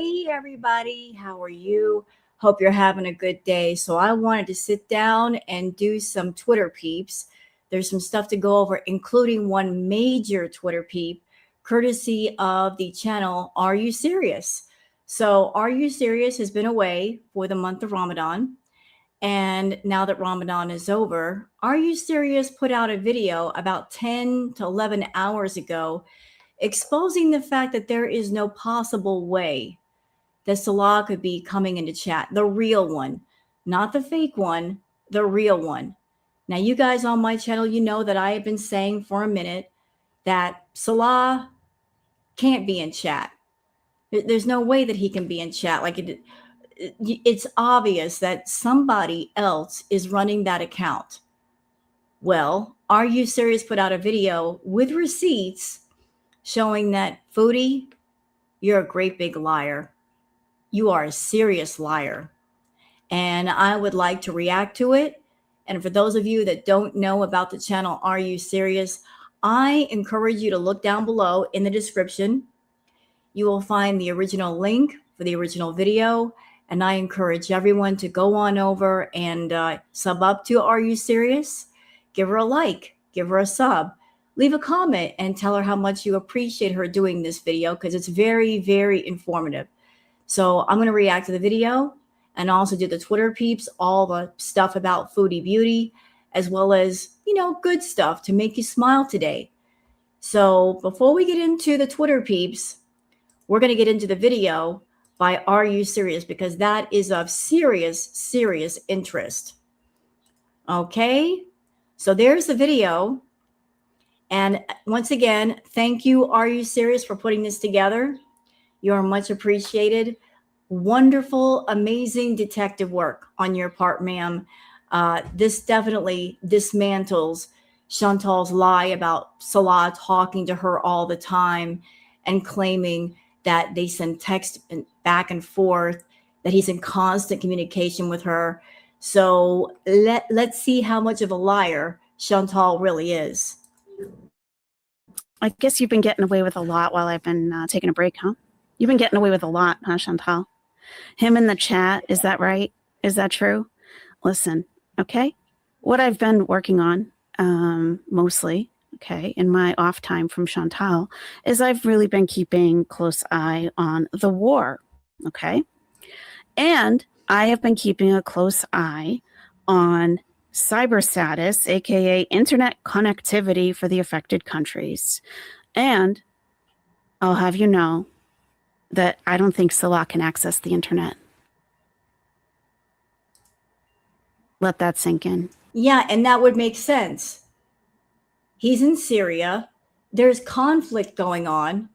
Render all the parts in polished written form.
Hey everybody, how are you? Hope you're having a good day. So I wanted to sit down and do some Twitter peeps. There's some stuff to go over, including one major Twitter peep, courtesy of the channel Are You Serious? So Are You Serious has been away for the month of Ramadan. And now that Ramadan is over, Are You Serious put out a video about 10 to 11 hours ago exposing the fact that there is no possible way that Salah could be coming into chat, the real one, not the fake one, the real one. Now, you guys on my channel, you know that I have been saying for a minute that Salah can't be in chat. There's no way that he can be in chat. It's obvious that somebody else is running that account. Well, Are You Serious put out a video with receipts showing that, Foodie, you're a great big liar. You are a serious liar. And I would like to react to it. And for those of you that don't know about the channel Are You Serious, I encourage you to look down below in the description. You will find the original link for the original video. And I encourage everyone to go on over and sub up to Are You Serious? Give her a like, give her a sub, leave a comment and tell her how much you appreciate her doing this video because it's very, very informative. So I'm going to react to the video and also do the Twitter peeps, all the stuff about Foodie Beauty, as well as, good stuff to make you smile today. So before we get into the Twitter peeps, we're going to get into the video by Are You Serious? Because that is of serious, serious interest. Okay, so there's the video. And once again, thank you, Are You Serious, for putting this together. You're much appreciated. Wonderful, amazing detective work on your part, ma'am. This definitely dismantles Chantal's lie about Salah talking to her all the time and claiming that they send text back and forth, that he's in constant communication with her. So let's see how much of a liar Chantal really is. I guess you've been getting away with a lot while I've been taking a break, huh? You've been getting away with a lot, huh, Chantal? Him in the chat, is that right? Is that true? Listen, okay? What I've been working on mostly, okay, in my off time from Chantal is I've really been keeping close eye on the war, okay? And I have been keeping a close eye on cyber status, aka internet connectivity for the affected countries. And I'll have you know that I don't think Salah can access the internet. Let that sink in. Yeah, and that would make sense. He's in Syria. There's conflict going on.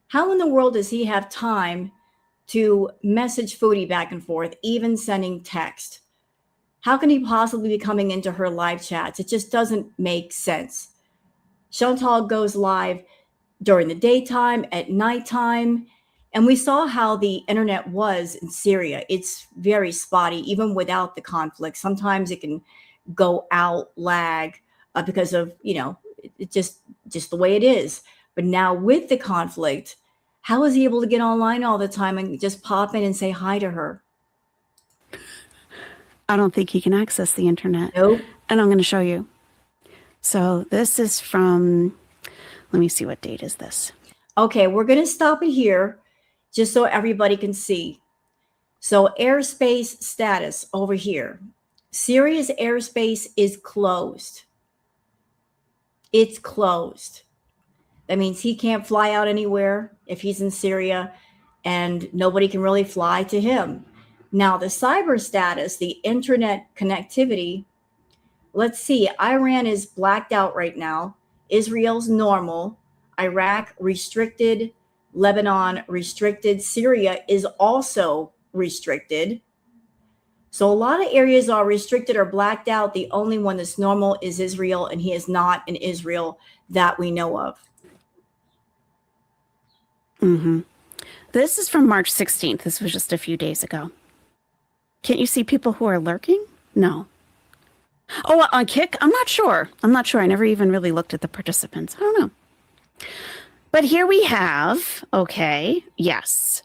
How in the world does he have time to message Foodie back and forth, even sending text? How can he possibly be coming into her live chats? It just doesn't make sense. Chantal goes live during the daytime, at nighttime, and we saw how the internet was in Syria. It's very spotty, even without the conflict. Sometimes it can go out, lag, because of, it just the way it is. But now with the conflict, how is he able to get online all the time and just pop in and say hi to her? I don't think he can access the internet. Nope. And I'm going to show you. So this is from, let me see, what date is this? Okay, we're going to stop it here just so everybody can see. So airspace status over here. Syria's airspace is closed. It's closed. That means he can't fly out anywhere if he's in Syria, and nobody can really fly to him. Now, the cyber status, the internet connectivity, let's see. Iran is blacked out right now. Israel's normal. Iraq restricted. Lebanon restricted. Syria is also restricted. So a lot of areas are restricted or blacked out. The only one that's normal is Israel, and he is not in Israel that we know of. Mm-hmm. This is from March 16th. This was just a few days ago. Can't you see people who are lurking? No. Oh, on Kick? I'm not sure. I never even really looked at the participants. I don't know. But here we have, okay, yes,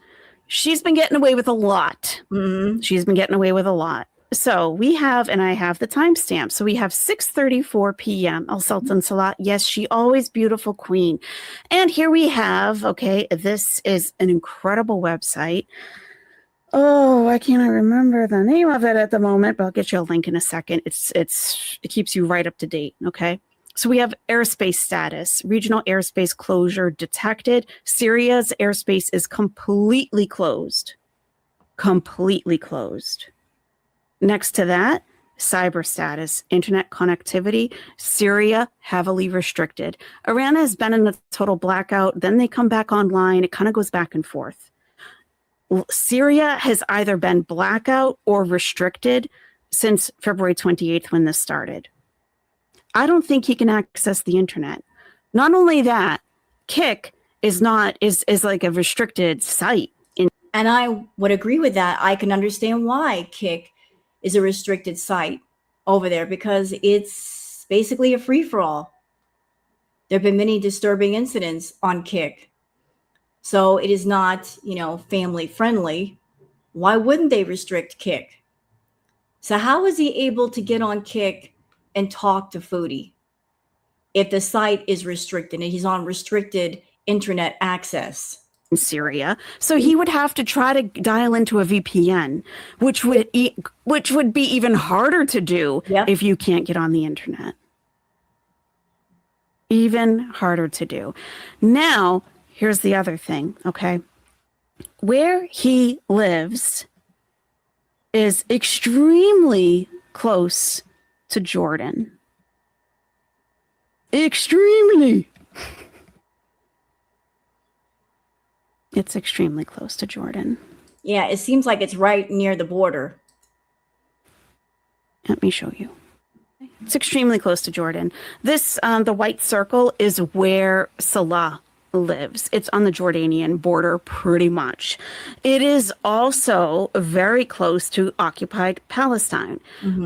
she's been getting away with a lot. Mhm. She's been getting away with a lot. So we have, and I have the timestamp. So we have 6:34 p.m. Al Sultan Salat. Yes, she always beautiful queen. And here we have, okay, this is an incredible website. Oh, why can't I remember the name of it at the moment? But I'll get you a link in a second. It keeps you right up to date. Okay. So we have airspace status, regional airspace closure detected. Syria's airspace is completely closed. Completely closed. Next to that, cyber status, internet connectivity, Syria heavily restricted. Iran has been in a total blackout. Then they come back online. It kind of goes back and forth. Syria has either been blackout or restricted since February 28th when this started. I don't think he can access the internet. Not only that, Kik is like a restricted site. And I would agree with that. I can understand why Kik is a restricted site over there, because it's basically a free-for-all. There have been many disturbing incidents on Kik. So it is not, family friendly. Why wouldn't they restrict Kik? So how is he able to get on Kik and talk to Foodie if the site is restricted and he's on restricted internet access? In Syria, so he would have to try to dial into a VPN, which would be even harder to do if you can't get on the internet. Even harder to do. Now, here's the other thing, okay? Where he lives is extremely close to Jordan. Extremely. It's extremely close to Jordan. Yeah, it seems like it's right near the border. Let me show you. It's extremely close to Jordan. This, the white circle is where Salah lives. It's on the Jordanian border pretty much. It is also very close to occupied Palestine,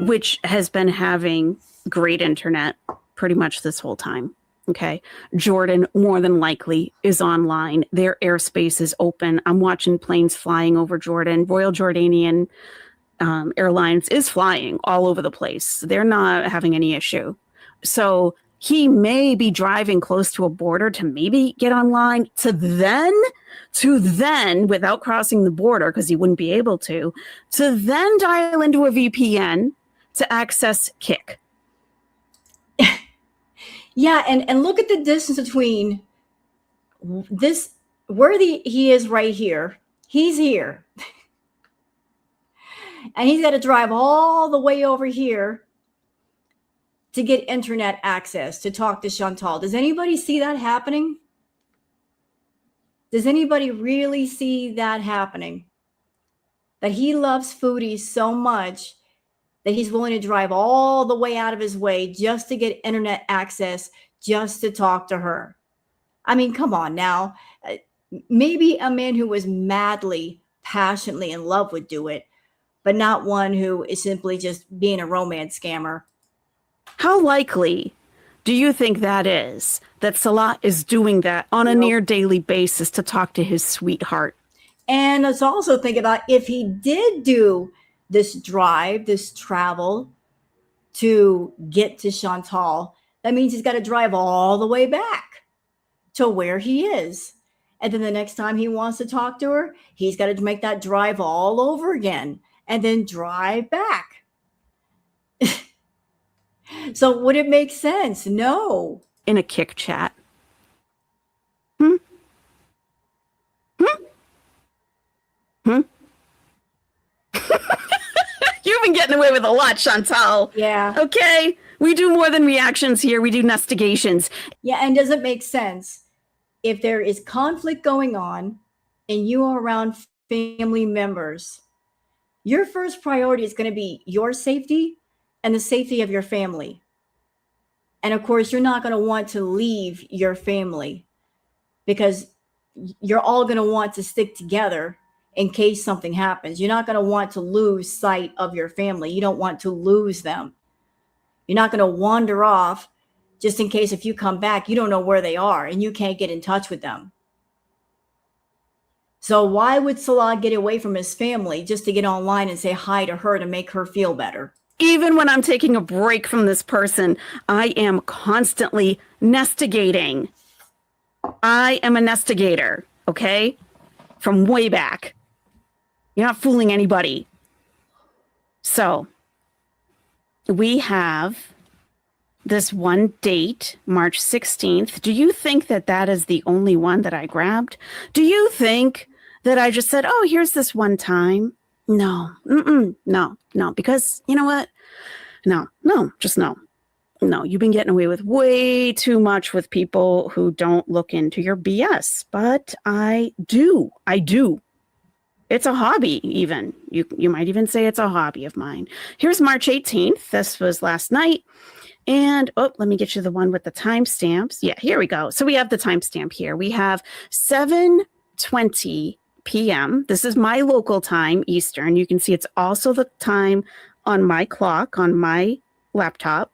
which has been having great internet pretty much this whole time. Okay. Jordan more than likely is online. Their airspace is open. I'm watching planes flying over Jordan. Royal Jordanian Airlines is flying all over the place. They're not having any issue. So he may be driving close to a border to maybe get online to then, without crossing the border, because he wouldn't be able to then dial into a VPN to access Kik. Yeah, and look at the distance between this, where he is right here. He's here. And he's got to drive all the way over here to get internet access to talk to Chantal. Does anybody see that happening? Does anybody really see that happening? That he loves Foodie so much that he's willing to drive all the way out of his way just to get internet access, just to talk to her. I mean, come on now. Maybe a man who was madly, passionately in love would do it, but not one who is simply just being a romance scammer. How likely do you think that is, that Salah is doing that on a near daily basis to talk to his sweetheart? And let's also think about, if he did do this drive, this travel to get to Chantal, that means he's got to drive all the way back to where he is. And then the next time he wants to talk to her, he's got to make that drive all over again and then drive back. So would it make sense? No. In a Kik chat. You've been getting away with a lot, Chantal. Yeah. Okay. We do more than reactions here. We do investigations. Yeah. And does it make sense if there is conflict going on and you are around family members? Your first priority is going to be your safety and the safety of your family. And of course, you're not going to want to leave your family, because you're all going to want to stick together in case something happens. You're not going to want to lose sight of your family. You don't want to lose them. You're not going to wander off just in case if you come back, you don't know where they are and you can't get in touch with them. So why would Salah get away from his family just to get online and say hi to her to make her feel better? Even when I'm taking a break from this person, I am constantly nestigating. I am a nestigator, okay? From way back. You're not fooling anybody. So we have this one date, March 16th. Do you think that that is the only one that I grabbed? Do you think that I just said, oh, here's this one time? No, no, because you know what? No, just no. No, you've been getting away with way too much with people who don't look into your BS. But I do. It's a hobby, even. You might even say it's a hobby of mine. Here's March 18th. This was last night. And let me get you the one with the timestamps. Yeah, here we go. So we have the timestamp here. We have 7:20 p.m. This is my local time, Eastern. You can see it's also the time on my clock, on my laptop.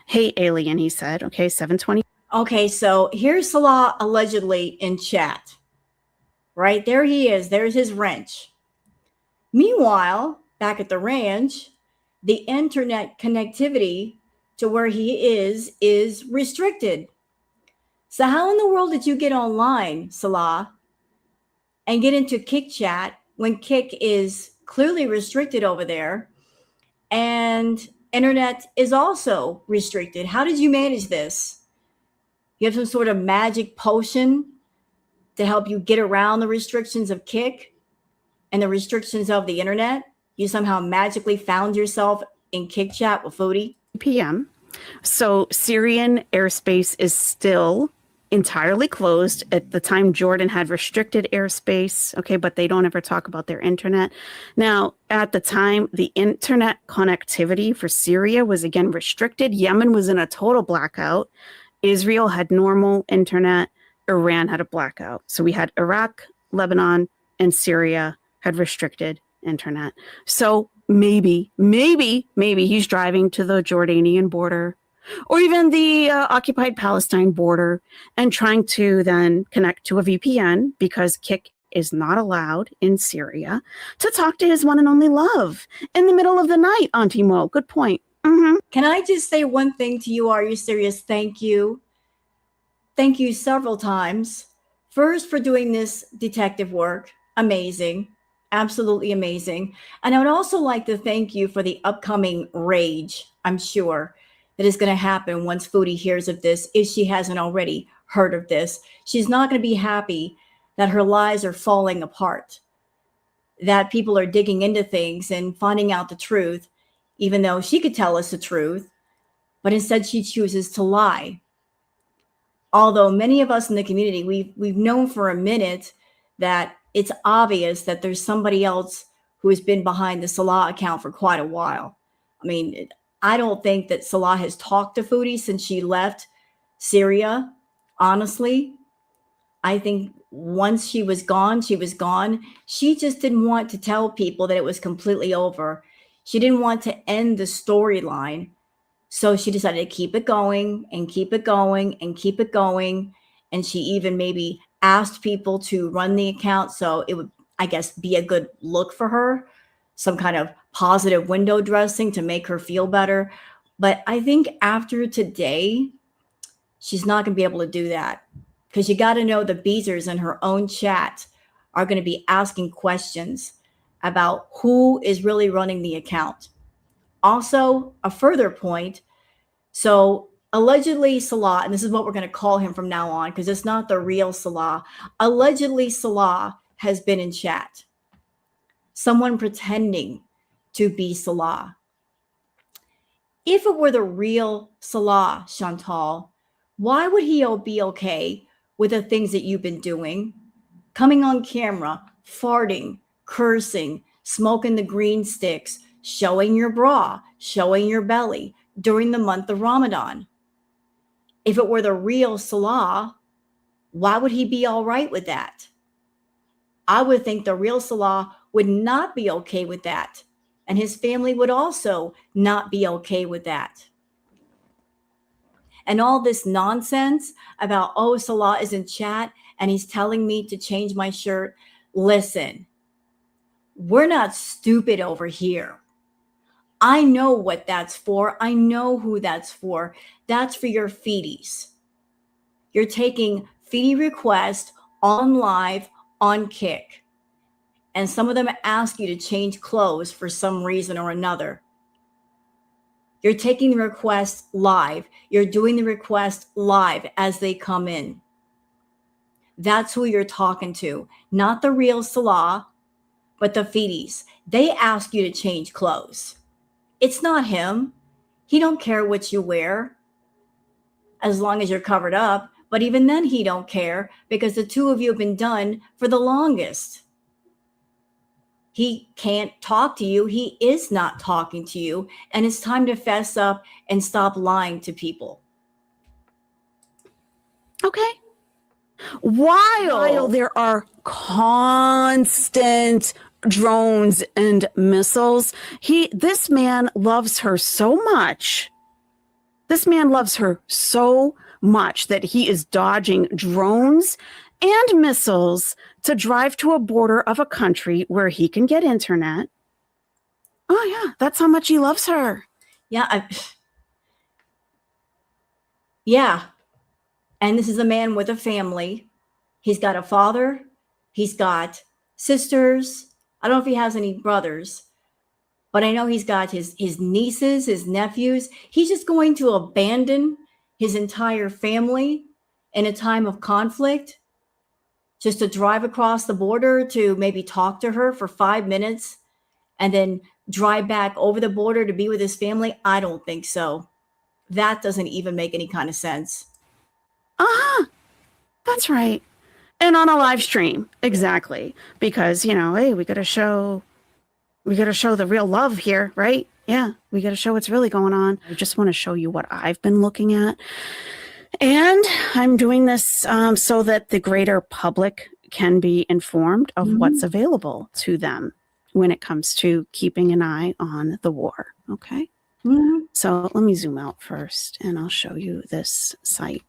Hey, alien, he said. Okay, 7:20. Okay, so here's Salah allegedly in chat. Right, there he is. There's his wrench. Meanwhile, back at the ranch, the internet connectivity to where he is restricted. So how in the world did you get online, Salah, and get into Kick chat when Kick is clearly restricted over there and internet is also restricted? How did you manage this? You have some sort of magic potion to help you get around the restrictions of Kick and the restrictions of the internet? You somehow magically found yourself in Kick chat with Foodie? p.m. So Syrian airspace is still entirely closed. At the time, Jordan had restricted airspace, okay, but they don't ever talk about their internet. Now, at the time, the internet connectivity for Syria was again restricted. Yemen was in a total blackout. Israel had normal internet. Iran had a blackout. So we had Iraq, Lebanon, and Syria had restricted internet. So maybe he's driving to the Jordanian border or even the occupied Palestine border and trying to then connect to a VPN because Kick is not allowed in Syria to talk to his one and only love in the middle of the night, Auntie Mo. Good point. Mm-hmm. Can I just say one thing to you? Are you serious? Thank you. Thank you several times. First, for doing this detective work. Amazing. Absolutely amazing. And I would also like to thank you for the upcoming rage, I'm sure, that is going to happen once Foodie hears of this, if she hasn't already heard of this. She's not going to be happy that her lies are falling apart, that people are digging into things and finding out the truth, even though she could tell us the truth, but instead she chooses to lie. Although many of us in the community, we've known for a minute that it's obvious that there's somebody else who has been behind the Salah account for quite a while. I mean, I don't think that Salah has talked to Foodie since she left Syria. Honestly, I think once she was gone, she was gone. She just didn't want to tell people that it was completely over. She didn't want to end the storyline. So she decided to keep it going and keep it going and keep it going. And she even maybe asked people to run the account so it would, I guess, be a good look for her, some kind of positive window dressing to make her feel better. But I think after today, she's not going to be able to do that, because you got to know the Beezers in her own chat are going to be asking questions about who is really running the account. Also, a further point. So allegedly Salah, and this is what we're going to call him from now on because it's not the real Salah. Allegedly Salah has been in chat. Someone pretending to be Salah. If it were the real Salah, Chantal, why would he be okay with the things that you've been doing? Coming on camera, farting, cursing, smoking the green sticks, showing your bra, showing your belly during the month of Ramadan. If it were the real Salah, why would he be all right with that? I would think the real Salah would not be okay with that. And his family would also not be okay with that. And all this nonsense about, oh, Salah is in chat and he's telling me to change my shirt. Listen, we're not stupid over here. I know what that's for. I know who that's for. That's for your feedies. You're taking feedie requests on live on Kick. And some of them ask you to change clothes for some reason or another. You're taking the request live. You're doing the request live as they come in. That's who you're talking to. Not the real Salah, but the feedies. They ask you to change clothes. It's not him. He don't care what you wear as long as you're covered up. But even then, he don't care because the two of you have been done for the longest. He can't talk to you. He is not talking to you. And it's time to fess up and stop lying to people. Okay. While there are constant drones and missiles, this man loves her so much. This man loves her so much that he is dodging drones and missiles to drive to a border of a country where he can get internet. Oh yeah, that's how much he loves her. Yeah. Yeah. And this is a man with a family. He's got a father. He's got sisters. I don't know if he has any brothers, but I know he's got his nieces, his nephews. He's just going to abandon his entire family in a time of conflict just to drive across the border to maybe talk to her for 5 minutes and then drive back over the border to be with his family. I don't think so. That doesn't even make any kind of sense. That's right. And on a live stream. Exactly. Because, hey, we got to show the real love here, right? Yeah. We got to show what's really going on. I just want to show you what I've been looking at. And I'm doing this so that the greater public can be informed of what's available to them when it comes to keeping an eye on the war. Okay. So let me zoom out first and I'll show you this site.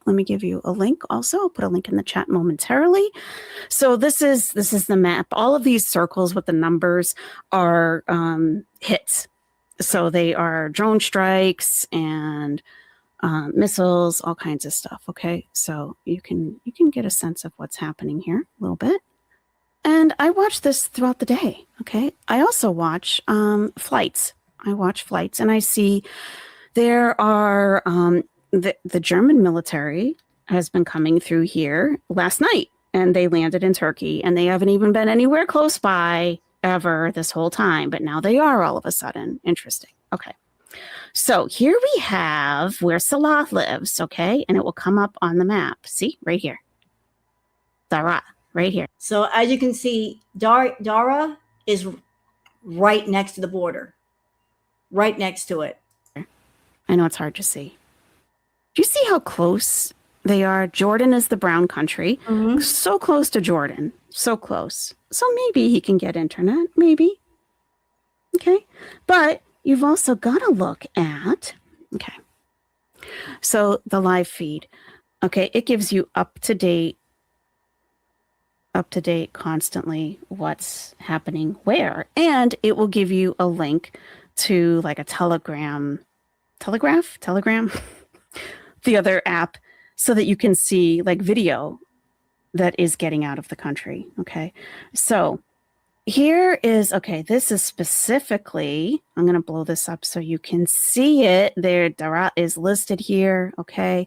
Let me give you a link also. I'll put a link in the chat momentarily. So this is the map. All of these circles with the numbers are hits. So they are drone strikes and missiles, all kinds of stuff. Okay, so you can get a sense of what's happening here a little bit. And I watch this throughout the day. Okay, I also watch flights. I watch flights, and I see there are the German military has been coming through here last night, and they landed in Turkey, and they haven't even been anywhere close by ever this whole time, but now they are all of a sudden. Interesting. Okay. So here we have where Salah lives, okay? And it will come up on the map. See, right here. Dara, right here. So as you can see, Dara is right next to the border. Right next to it. I know it's hard to see. Do you see how close they are? Jordan is the brown country. So close to Jordan. So close. So maybe he can get internet. Maybe. Okay. But you've also got to look at, okay, so the live feed, okay, it gives you up to date constantly what's happening where, and it will give you a link to like a telegram, the other app, so that you can see like video that is getting out of the country. Okay, so here is, okay, this is specifically, I'm going to blow this up so you can see it. There, Darat is listed here, okay?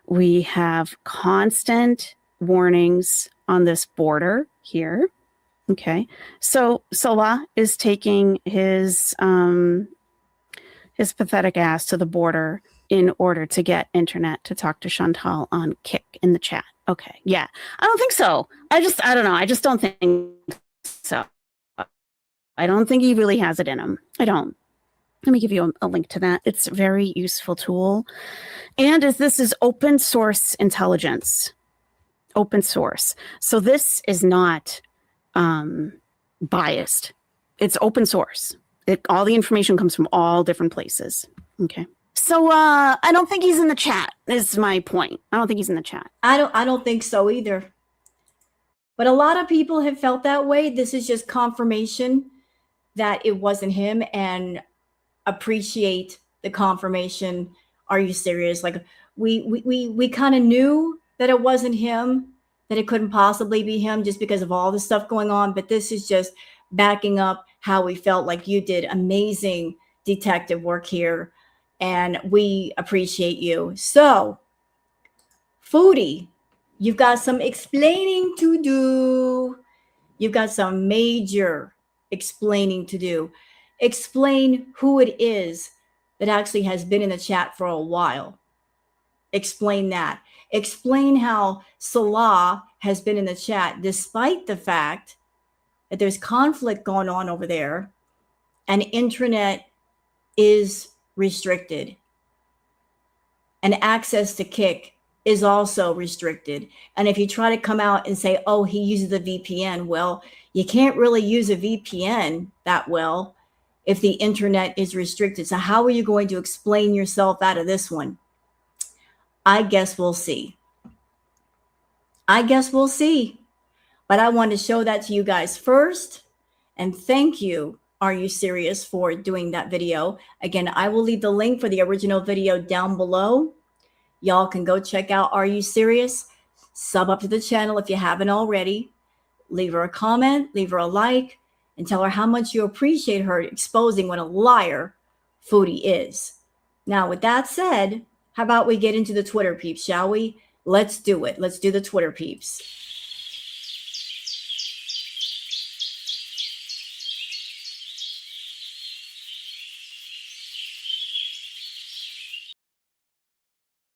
We have constant warnings on this border here, okay? So Salah is taking his pathetic ass to the border in order to get internet to talk to Chantal on Kick in the chat. Okay, yeah. I don't think so. I don't know. I just don't think so. I don't think he really has it in him. I don't. Let me give you a link to that. It's a very useful tool. And this is open source intelligence. Open source. So this is not biased. It's open source. All the information comes from all different places. Okay. So I don't think he's in the chat, is my point. I don't think he's in the chat. I don't think so either. But a lot of people have felt that way. This is just confirmation that it wasn't him, and appreciate the confirmation. Are you serious? Like we kind of knew that it wasn't him, that it couldn't possibly be him just because of all the stuff going on. But this is just backing up how we felt. Like, you did amazing detective work here, and we appreciate you. So, Foodie, you've got some explaining to do. You've got some major explaining to do. Explain who it is that actually has been in the chat for a while. Explain that. Explain how Salah has been in the chat despite the fact that there's conflict going on over there and internet is restricted. And access to Kick is also restricted. And if you try to come out and say, oh, he uses a VPN, well, you can't really use a VPN that well if the internet is restricted. So how are you going to explain yourself out of this one? I guess we'll see. I guess we'll see. But I wanted to show that to you guys first. And thank you, Are You Serious, for doing that video. Again, I will leave the link for the original video down below. Y'all can go check out Are You Serious? Sub up to the channel if you haven't already. Leave her a comment, leave her a like, and tell her how much you appreciate her exposing what a liar Foodie is. Now, with that said, how about we get into the Twitter peeps, shall we? Let's do it. Let's do the Twitter peeps.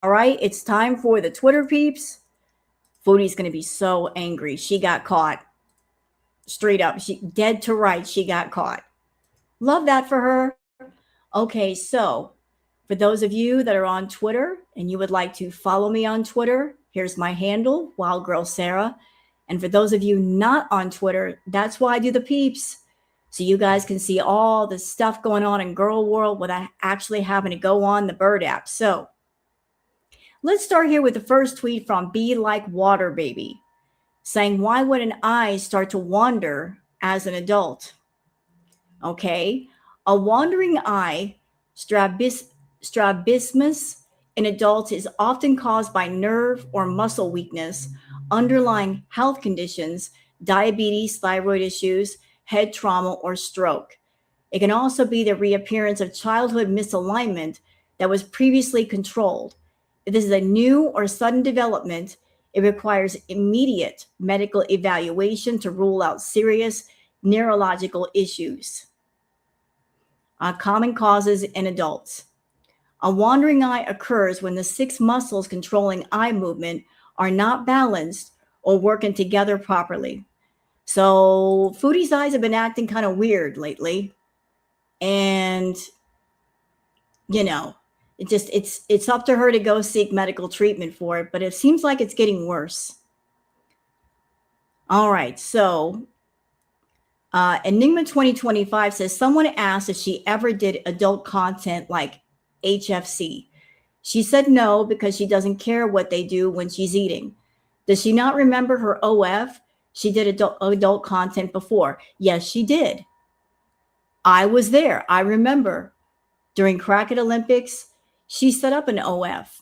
All right, it's time for the Twitter peeps. Foodie's going to be so angry. She got caught. Straight up. She dead to right. She got caught. Love that for her. Okay, so for those of you that are on Twitter and you would like to follow me on Twitter, here's my handle, Wild Girl Sarah. And for those of you not on Twitter, that's why I do the peeps. So you guys can see all the stuff going on in girl world without actually having to go on the Bird app. So let's start here with the first tweet from Be Like Water Baby, saying, why would an eye start to wander as an adult? Okay, a wandering eye, strabismus, in adults is often caused by nerve or muscle weakness, underlying health conditions, diabetes, thyroid issues, head trauma, or stroke. It can also be the reappearance of childhood misalignment that was previously controlled. If this is a new or sudden development, it requires immediate medical evaluation to rule out serious neurological issues. Common causes in adults. A wandering eye occurs when the 6 muscles controlling eye movement are not balanced or working together properly. So Foodie's eyes have been acting kind of weird lately. And, you know, it's up to her to go seek medical treatment for it, but it seems like it's getting worse. All right, so Enigma 2025 says, someone asked if she ever did adult content like HFC. She said no, because she doesn't care what they do when she's eating. Does she not remember her OF? She did adult content before. Yes, she did. I was there. I remember during Cracket Olympics, she set up an OF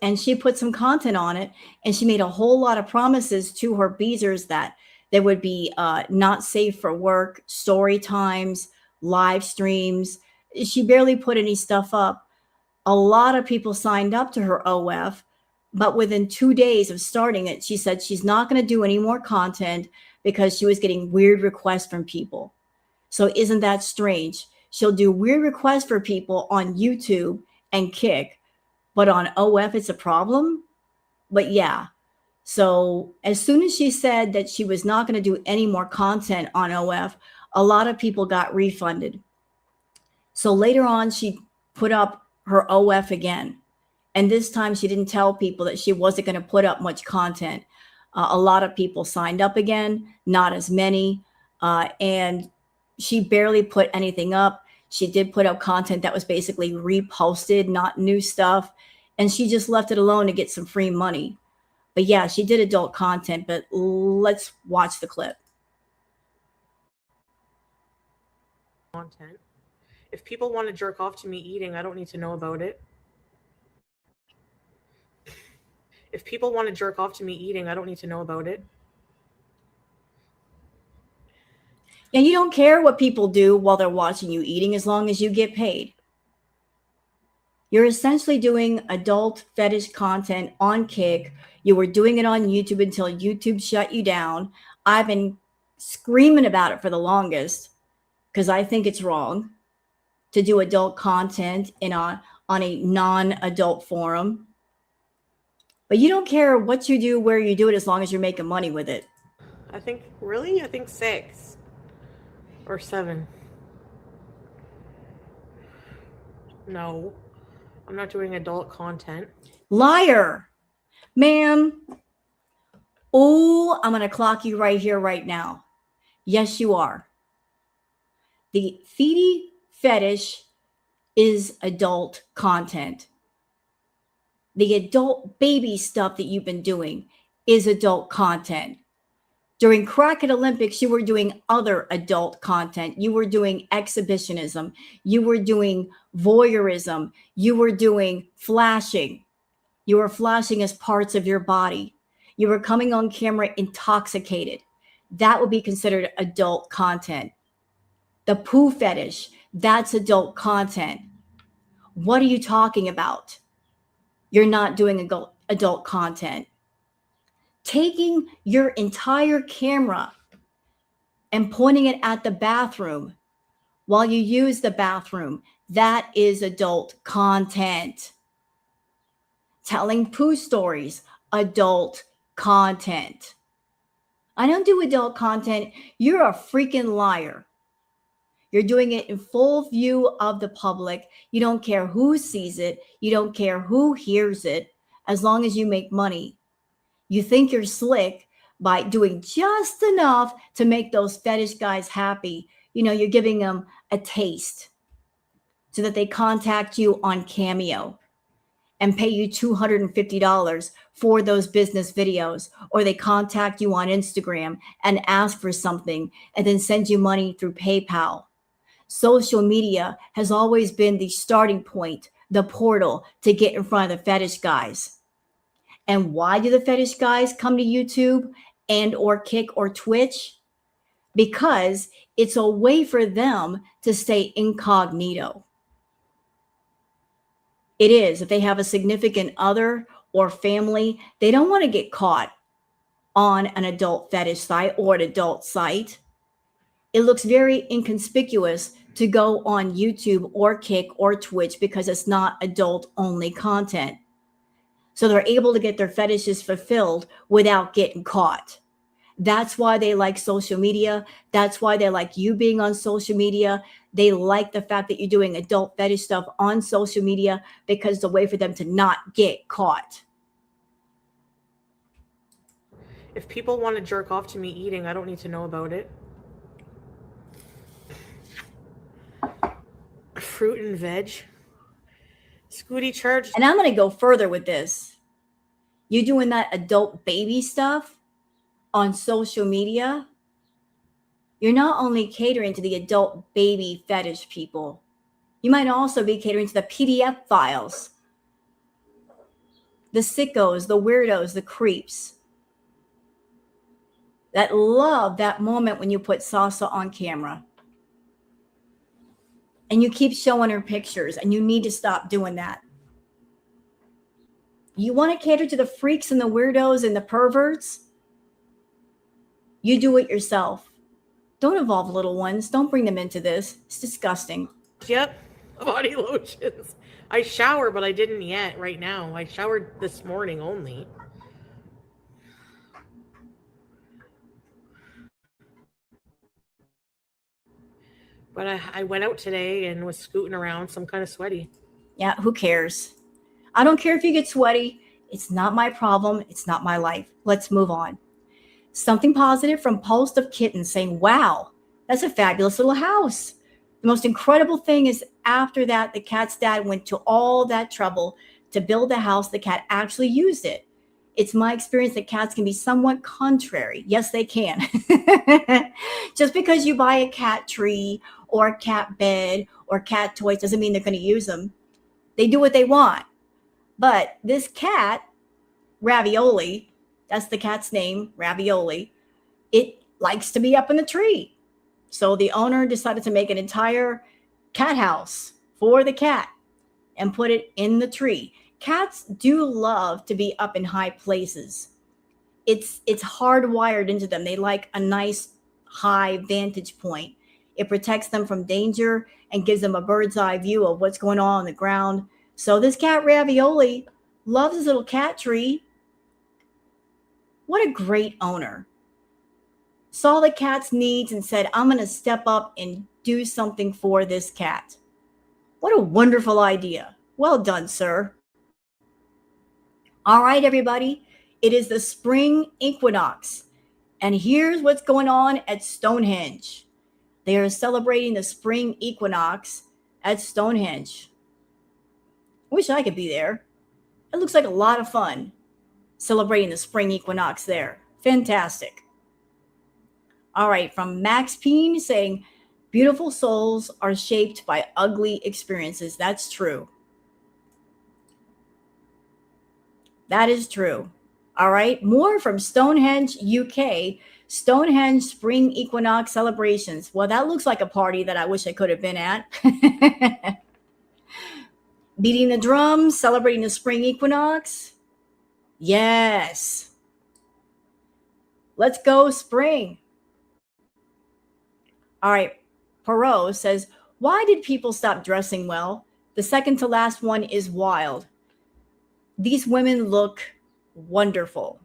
and she put some content on it, and she made a whole lot of promises to her beezers that there would be not safe for work, story times, live streams. She barely put any stuff up. A lot of people signed up to her OF, but within 2 days of starting it, she said she's not going to do any more content because she was getting weird requests from people. So isn't that strange? She'll do weird requests for people on YouTube and Kick, but on OF, it's a problem. But yeah, so as soon as she said that she was not going to do any more content on OF, a lot of people got refunded. So later on, she put up her OF again. And this time she didn't tell people that she wasn't going to put up much content. A lot of people signed up again, not as many. And she barely put anything up. She did put up content that was basically reposted, not new stuff. And she just left it alone to get some free money. But yeah, she did adult content, but let's watch the clip. Content. If people want to jerk off to me eating, I don't need to know about it. If people want to jerk off to me eating, I don't need to know about it. Yeah, you don't care what people do while they're watching you eating as long as you get paid. You're essentially doing adult fetish content on Kick. You were doing it on YouTube until YouTube shut you down. I've been screaming about it for the longest because I think it's wrong to do adult content on a non-adult forum. But you don't care what you do, where you do it, as long as you're making money with it. I think 6 or 7. No, I'm not doing adult content. Liar, ma'am. Oh, I'm going to clock you right here, right now. Yes, you are. The Foodie fetish is adult content. The adult baby stuff that you've been doing is adult content. During Crockett Olympics, you were doing other adult content. You were doing exhibitionism. You were doing voyeurism. You were doing flashing. You were flashing as parts of your body. You were coming on camera intoxicated. That would be considered adult content. The poo fetish, that's adult content. What are you talking about? You're not doing adult content. Taking your entire camera and pointing it at the bathroom while you use the bathroom, that is adult content. Telling poo stories, adult content. I don't do adult content. You're a freaking liar. You're doing it in full view of the public. You don't care who sees it. You don't care who hears it, as long as you make money. You think you're slick by doing just enough to make those fetish guys happy. You're giving them a taste so that they contact you on Cameo and pay you $250 for those business videos, or they contact you on Instagram and ask for something and then send you money through PayPal. Social media has always been the starting point, the portal to get in front of the fetish guys. And why do the fetish guys come to YouTube and or Kick or Twitch? Because it's a way for them to stay incognito. It is. If they have a significant other or family, they don't want to get caught on an adult fetish site or an adult site. It looks very inconspicuous to go on YouTube or Kick or Twitch because it's not adult only content. So they're able to get their fetishes fulfilled without getting caught. That's why they like social media. That's why they like you being on social media. They like the fact that you're doing adult fetish stuff on social media because it's a way for them to not get caught. If people want to jerk off to me eating, I don't need to know about it. Fruit and veg. Scooty charged. And I'm going to go further with this. You doing that adult baby stuff on social media, you're not only catering to the adult baby fetish people, you might also be catering to the PDF files, the sickos, the weirdos, the creeps that love that moment when you put Salsa on camera. And you keep showing her pictures, and you need to stop doing that. You want to cater to the freaks and the weirdos and the perverts? You do it yourself. Don't involve little ones. Don't bring them into this. It's disgusting. Yep, body lotions. I shower, but I didn't yet right now. I showered this morning only. But I went out today and was scooting around, so I'm kind of sweaty. Yeah, who cares? I don't care if you get sweaty. It's not my problem. It's not my life. Let's move on. Something positive from Post of Kittens saying, wow, that's a fabulous little house. The most incredible thing is after that, the cat's dad went to all that trouble to build a house. The cat actually used it. It's my experience that cats can be somewhat contrary. Yes, they can. Just because you buy a cat tree or a cat bed or cat toys doesn't mean they're going to use them. They do what they want. But this cat, Ravioli, that's the cat's name, Ravioli, it likes to be up in the tree. So the owner decided to make an entire cat house for the cat and put it in the tree. Cats do love to be up in high places. It's hardwired into them. They like a nice high vantage point. It protects them from danger and gives them a bird's eye view of what's going on the ground. So this cat Ravioli loves his little cat tree. What a great owner. Saw the cat's needs and said, I'm going to step up and do something for this cat. What a wonderful idea. Well done, sir. All right, everybody. It is the spring equinox. And here's what's going on at Stonehenge. They are celebrating the spring equinox at Stonehenge. Wish I could be there. It looks like a lot of fun celebrating the spring equinox there. Fantastic. All right, from Max Peen saying, beautiful souls are shaped by ugly experiences. That's true. That is true. All right, more from Stonehenge, UK. Stonehenge Spring Equinox celebrations. Well, that looks like a party that I wish I could have been at. Beating the drums, celebrating the spring equinox. Yes. Let's go spring. All right, Perot says, why did people stop dressing well? The second to last one is wild. These women look wonderful,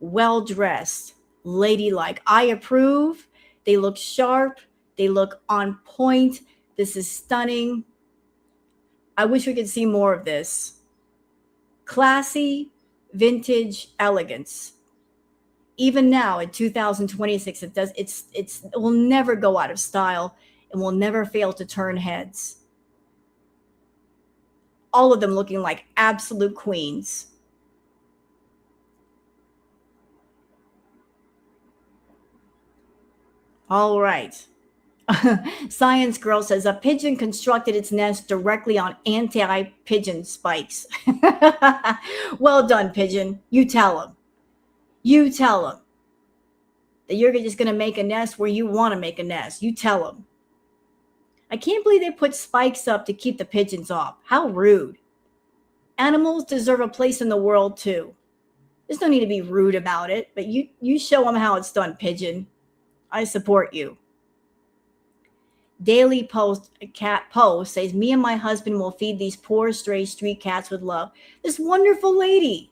well-dressed, ladylike. I approve. They look sharp. They look on point. This is stunning. I wish we could see more of this. Classy, vintage elegance. Even now in 2026, it will never go out of style and will never fail to turn heads. All of them looking like absolute queens. All right. Science Girl says a pigeon constructed its nest directly on anti-pigeon spikes. Well done, pigeon. You tell him. You tell him that you're just going to make a nest where you want to make a nest. You tell him. I can't believe they put spikes up to keep the pigeons off. How rude. Animals deserve a place in the world too. There's no need to be rude about it, but you show them how it's done, pigeon. I support you. Daily Post, a cat post says, me and my husband will feed these poor stray street cats with love. This wonderful lady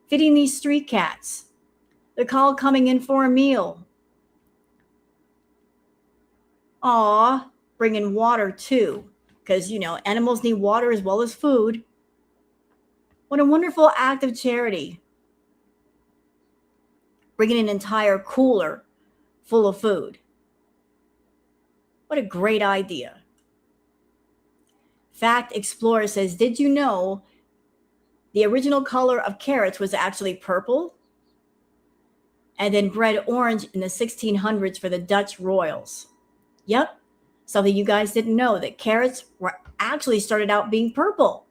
feeding these street cats. They're called coming in for a meal. Aw, bringing water too, because, animals need water as well as food. What a wonderful act of charity. Bringing an entire cooler full of food. What a great idea. Fact Explorer says, did you know the original color of carrots was actually purple? And then bred orange in the 1600s for the Dutch royals. Yep. Something you guys didn't know, that carrots were actually started out being purple.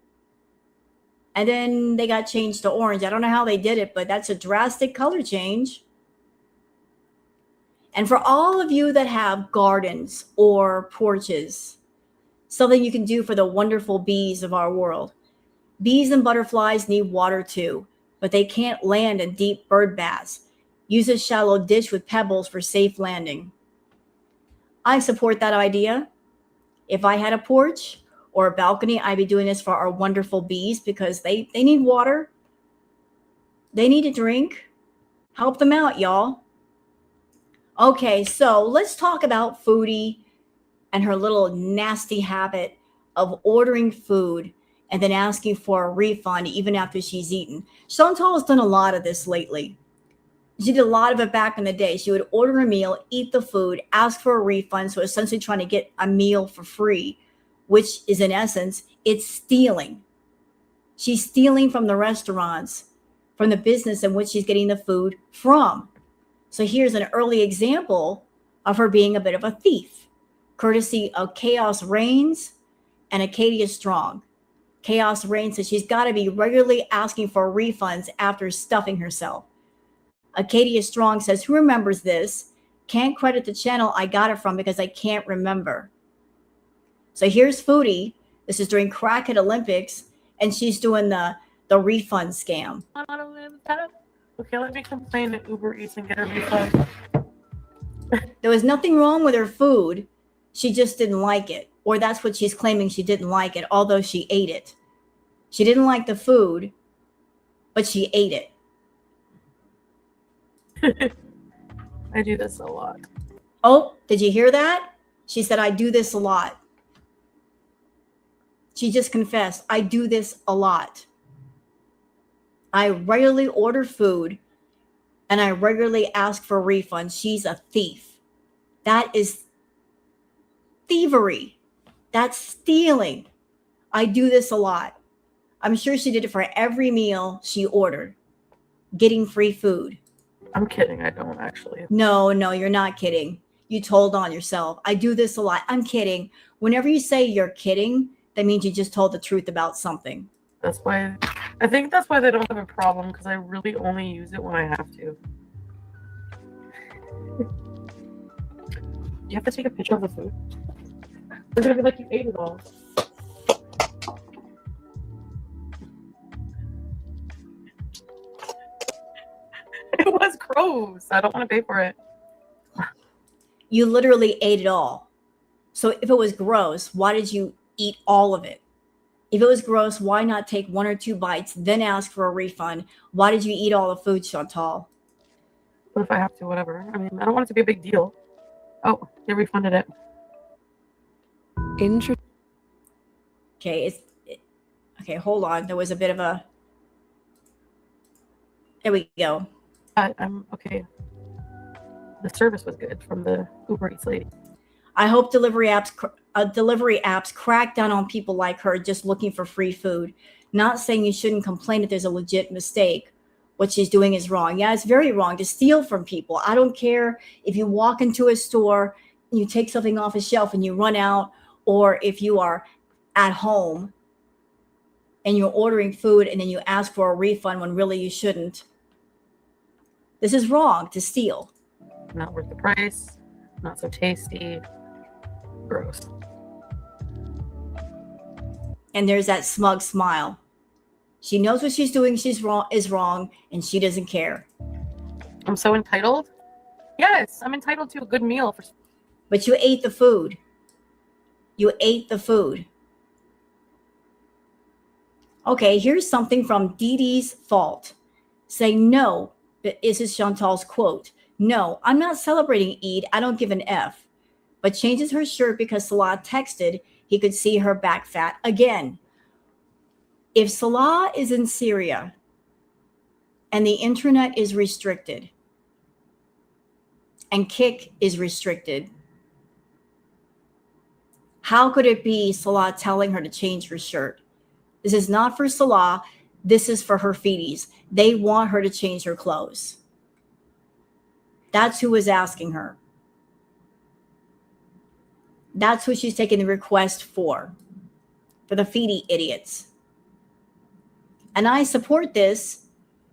And then they got changed to orange. I don't know how they did it, but that's a drastic color change. And for all of you that have gardens or porches, something you can do for the wonderful bees of our world. Bees and butterflies need water too, but they can't land in deep bird baths. Use a shallow dish with pebbles for safe landing. I support that idea. If I had a porch or a balcony, I'd be doing this for our wonderful bees because they need water. They need to drink. Help them out, y'all. Okay, so let's talk about Foodie and her little nasty habit of ordering food and then asking for a refund even after she's eaten. Chantal has done a lot of this lately. She did a lot of it back in the day. She would order a meal, eat the food, ask for a refund, so essentially trying to get a meal for free, which is in essence, it's stealing. She's stealing from the restaurants from the business in which she's getting the food from. So here's an early example of her being a bit of a thief, courtesy of Chaos Reigns and Acadia Strong. Chaos Reigns says she's got to be regularly asking for refunds after stuffing herself. Acadia Strong says, who remembers this? Can't credit the channel I got it from because I can't remember. So here's Foodie. This is during Crackhead Olympics, and she's doing the refund scam. Okay, let me complain to Uber Eats and get a refund. There was nothing wrong with her food. She just didn't like it. Or that's what she's claiming, she didn't like it, although she ate it. She didn't like the food, but she ate it. I do this a lot. Oh, did you hear that? She said, I do this a lot. She just confessed, I do this a lot. I regularly order food and I regularly ask for refunds. She's a thief. That is thievery. That's stealing. I do this a lot. I'm sure she did it for every meal she ordered, getting free food. I'm kidding. I don't actually. No, you're not kidding. You told on yourself. I do this a lot. I'm kidding. Whenever you say you're kidding, that means you just told the truth about something. That's why, I think that's why they don't have a problem, because I really only use it when I have to. You have to take a picture of the food. They're gonna be like, you ate it all. It was gross. I don't want to pay for it. You literally ate it all. So if it was gross, why did you eat all of it? If it was gross, why not take 1 or 2 bites, then ask for a refund? Why did you eat all the food, Chantal? But if I have to, whatever. I mean, I don't want it to be a big deal. Oh, they refunded it. Okay, okay, hold on. There was a bit of a... There we go. I'm okay. The service was good from the Uber Eats lady. I hope delivery apps crack down on people like her just looking for free food. Not saying you shouldn't complain if there's a legit mistake. What she's doing is wrong. Yeah, it's very wrong to steal from people. I don't care if you walk into a store and you take something off a shelf and you run out, or if you are at home and you're ordering food and then you ask for a refund when really you shouldn't. This is wrong to steal. Not worth the price. Not so tasty. Gross. And there's that smug smile. She knows what she's doing is wrong, and she doesn't care. I'm so entitled. Yes, I'm entitled to a good meal. But you ate the food. You ate the food. Okay, here's something from Dee Dee's Fault. Saying, no, this is Chantal's quote. No, I'm not celebrating Eid. I don't give an F. But changes her shirt because Salah texted he could see her back fat again. If Salah is in Syria and the internet is restricted and Kick is restricted, how could it be Salah telling her to change her shirt? This is not for Salah. This is for her feedies. They want her to change her clothes. That's who is asking her. That's who she's taking the request for the feedie idiots. And I support this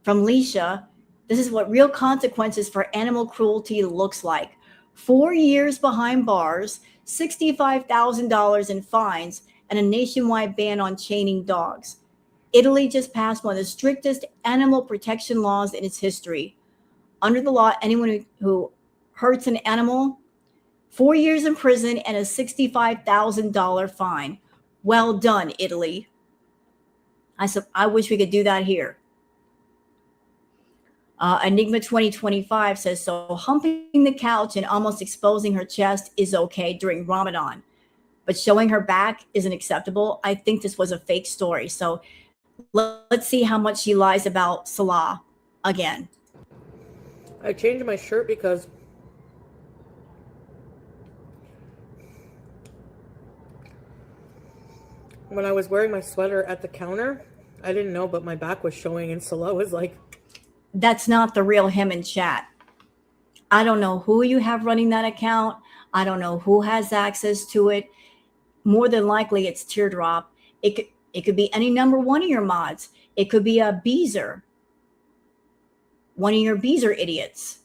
from Leisha. This is what real consequences for animal cruelty looks like. 4 years behind bars, $65,000 in fines, and a nationwide ban on chaining dogs. Italy just passed one of the strictest animal protection laws in its history. Under the law, anyone who hurts an animal, 4 years in prison and a $65,000 fine. Well done, Italy. I wish we could do that here. Enigma 2025 says, so humping the couch and almost exposing her chest is okay during Ramadan, but showing her back isn't acceptable. I think this was a fake story. So let's see how much she lies about Salah again. I changed my shirt because when I was wearing my sweater at the counter, I didn't know, but my back was showing, and Salah was like, that's not the real him in chat. I don't know who you have running that account. I don't know who has access to it. More than likely it's Teardrop. It could be any number one of your mods. It could be a Beezer, one of your Beezer idiots.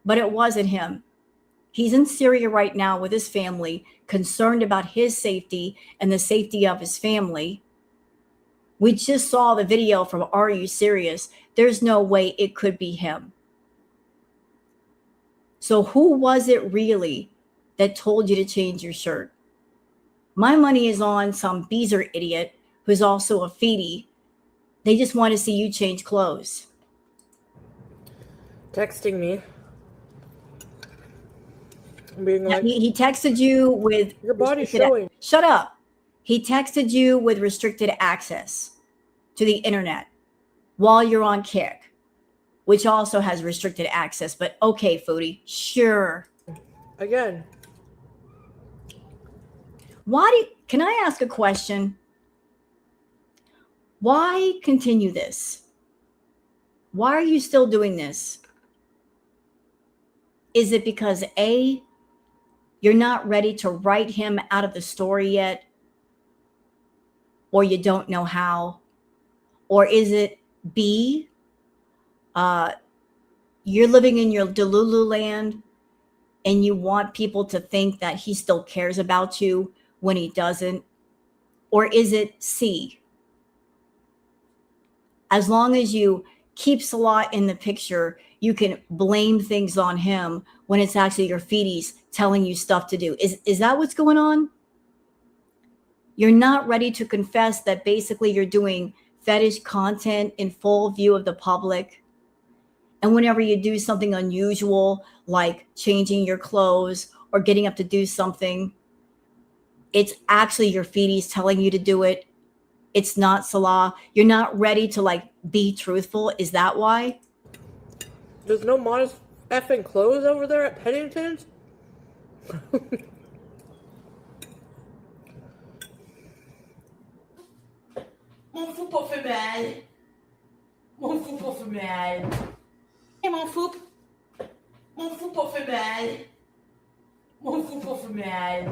But it wasn't him. He's in Syria right now with his family, concerned about his safety and the safety of his family. We just saw the video from Are You Serious? There's no way it could be him. So who was it really that told you to change your shirt? My money is on some Beezer idiot who's also a Foodie. They just want to see you change clothes. Texting me. Being like, He texted you with your body's showing. Shut up. He texted you with restricted access to the internet while you're on Kick, which also has restricted access. But okay, Foodie, sure. Again. Can I ask a question? Why continue this? Why are you still doing this? Is it because A, you're not ready to write him out of the story yet? Or you don't know how? Or is it B, you're living in your Delulu land and you want people to think that he still cares about you when he doesn't? Or is it C, as long as you keep Salah in the picture, you can blame things on him when it's actually your feedies telling you stuff to do? Is that what's going on? You're not ready to confess that basically you're doing fetish content in full view of the public. And whenever you do something unusual, like changing your clothes or getting up to do something, it's actually your feedies telling you to do it. It's not Salah. You're not ready to like be truthful. Is that why? There's no modest effing clothes over there at Pennington's? M'en fous pas femelle. M'en fous pas femelle. Et m'en fous. M'en fous pas femelle. M'en fous pas femelle.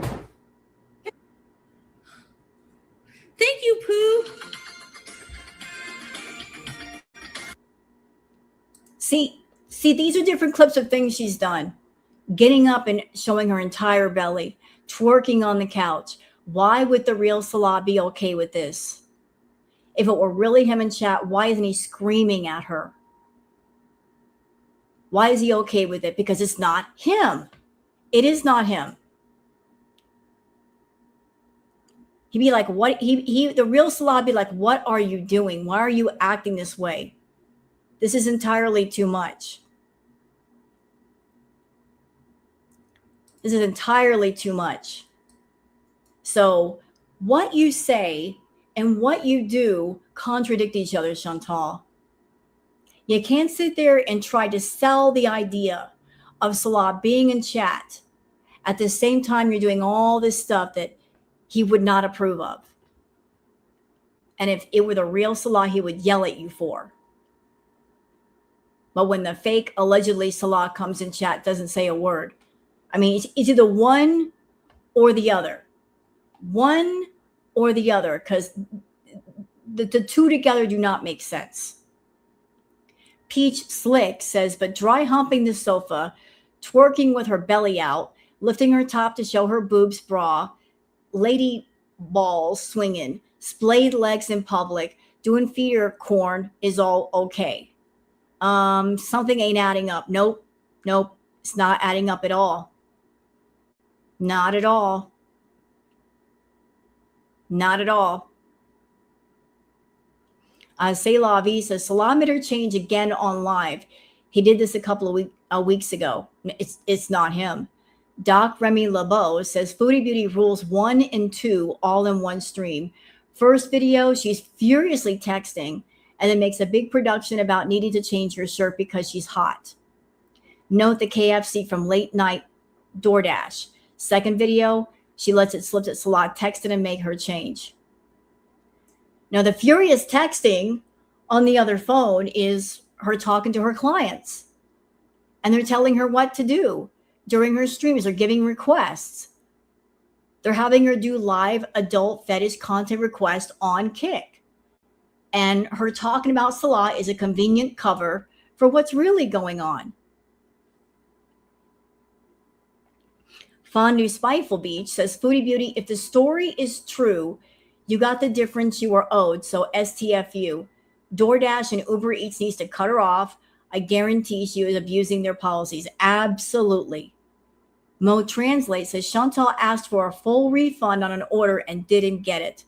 Thank you, Pooh. See, these are different clips of things she's done. Getting up and showing her entire belly, twerking on the couch. Why would the real Salah be okay with this? If it were really him in chat, why isn't he screaming at her? Why is he okay with it? Because it's not him. It is not him. He'd be like, what? The real Salah would be like, what are you doing? Why are you acting this way? This is entirely too much. This is entirely too much. So what you say and what you do contradict each other, Chantal. You can't sit there and try to sell the idea of Salah being in chat at the same time you're doing all this stuff that he would not approve of. And if it were the real Salah, he would yell at you for. But when the fake, allegedly Salah comes in chat, doesn't say a word. I mean, it's either one or the other. One or the other, because the two together do not make sense. Peach Slick says, but dry humping the sofa, twerking with her belly out, lifting her top to show her boobs bra, lady balls swinging, splayed legs in public, doing feeder corn is all okay. Something ain't adding up. Nope. It's not adding up at all. Not at all. Not at all. Selah V says, Salah made her change again on live. He did this a couple of weeks ago. It's not him. Doc Remy LeBeau says, Foodie Beauty rules 1 and 2 all in one stream. First video, she's furiously texting and then makes a big production about needing to change her shirt because she's hot. Note the KFC from late night DoorDash. Second video, she lets it slip that Salah texted and make her change. Now, the furious texting on the other phone is her talking to her clients, and they're telling her what to do during her streams. They're giving requests. They're having her do live adult fetish content requests on Kick. And her talking about Salah is a convenient cover for what's really going on. Fondue Spiteful Beach says, Foodie Beauty, if the story is true, you got the difference you are owed. So STFU. DoorDash and Uber Eats needs to cut her off. I guarantee she is abusing their policies. Absolutely. Mo Translate says, Chantal asked for a full refund on an order and didn't get it.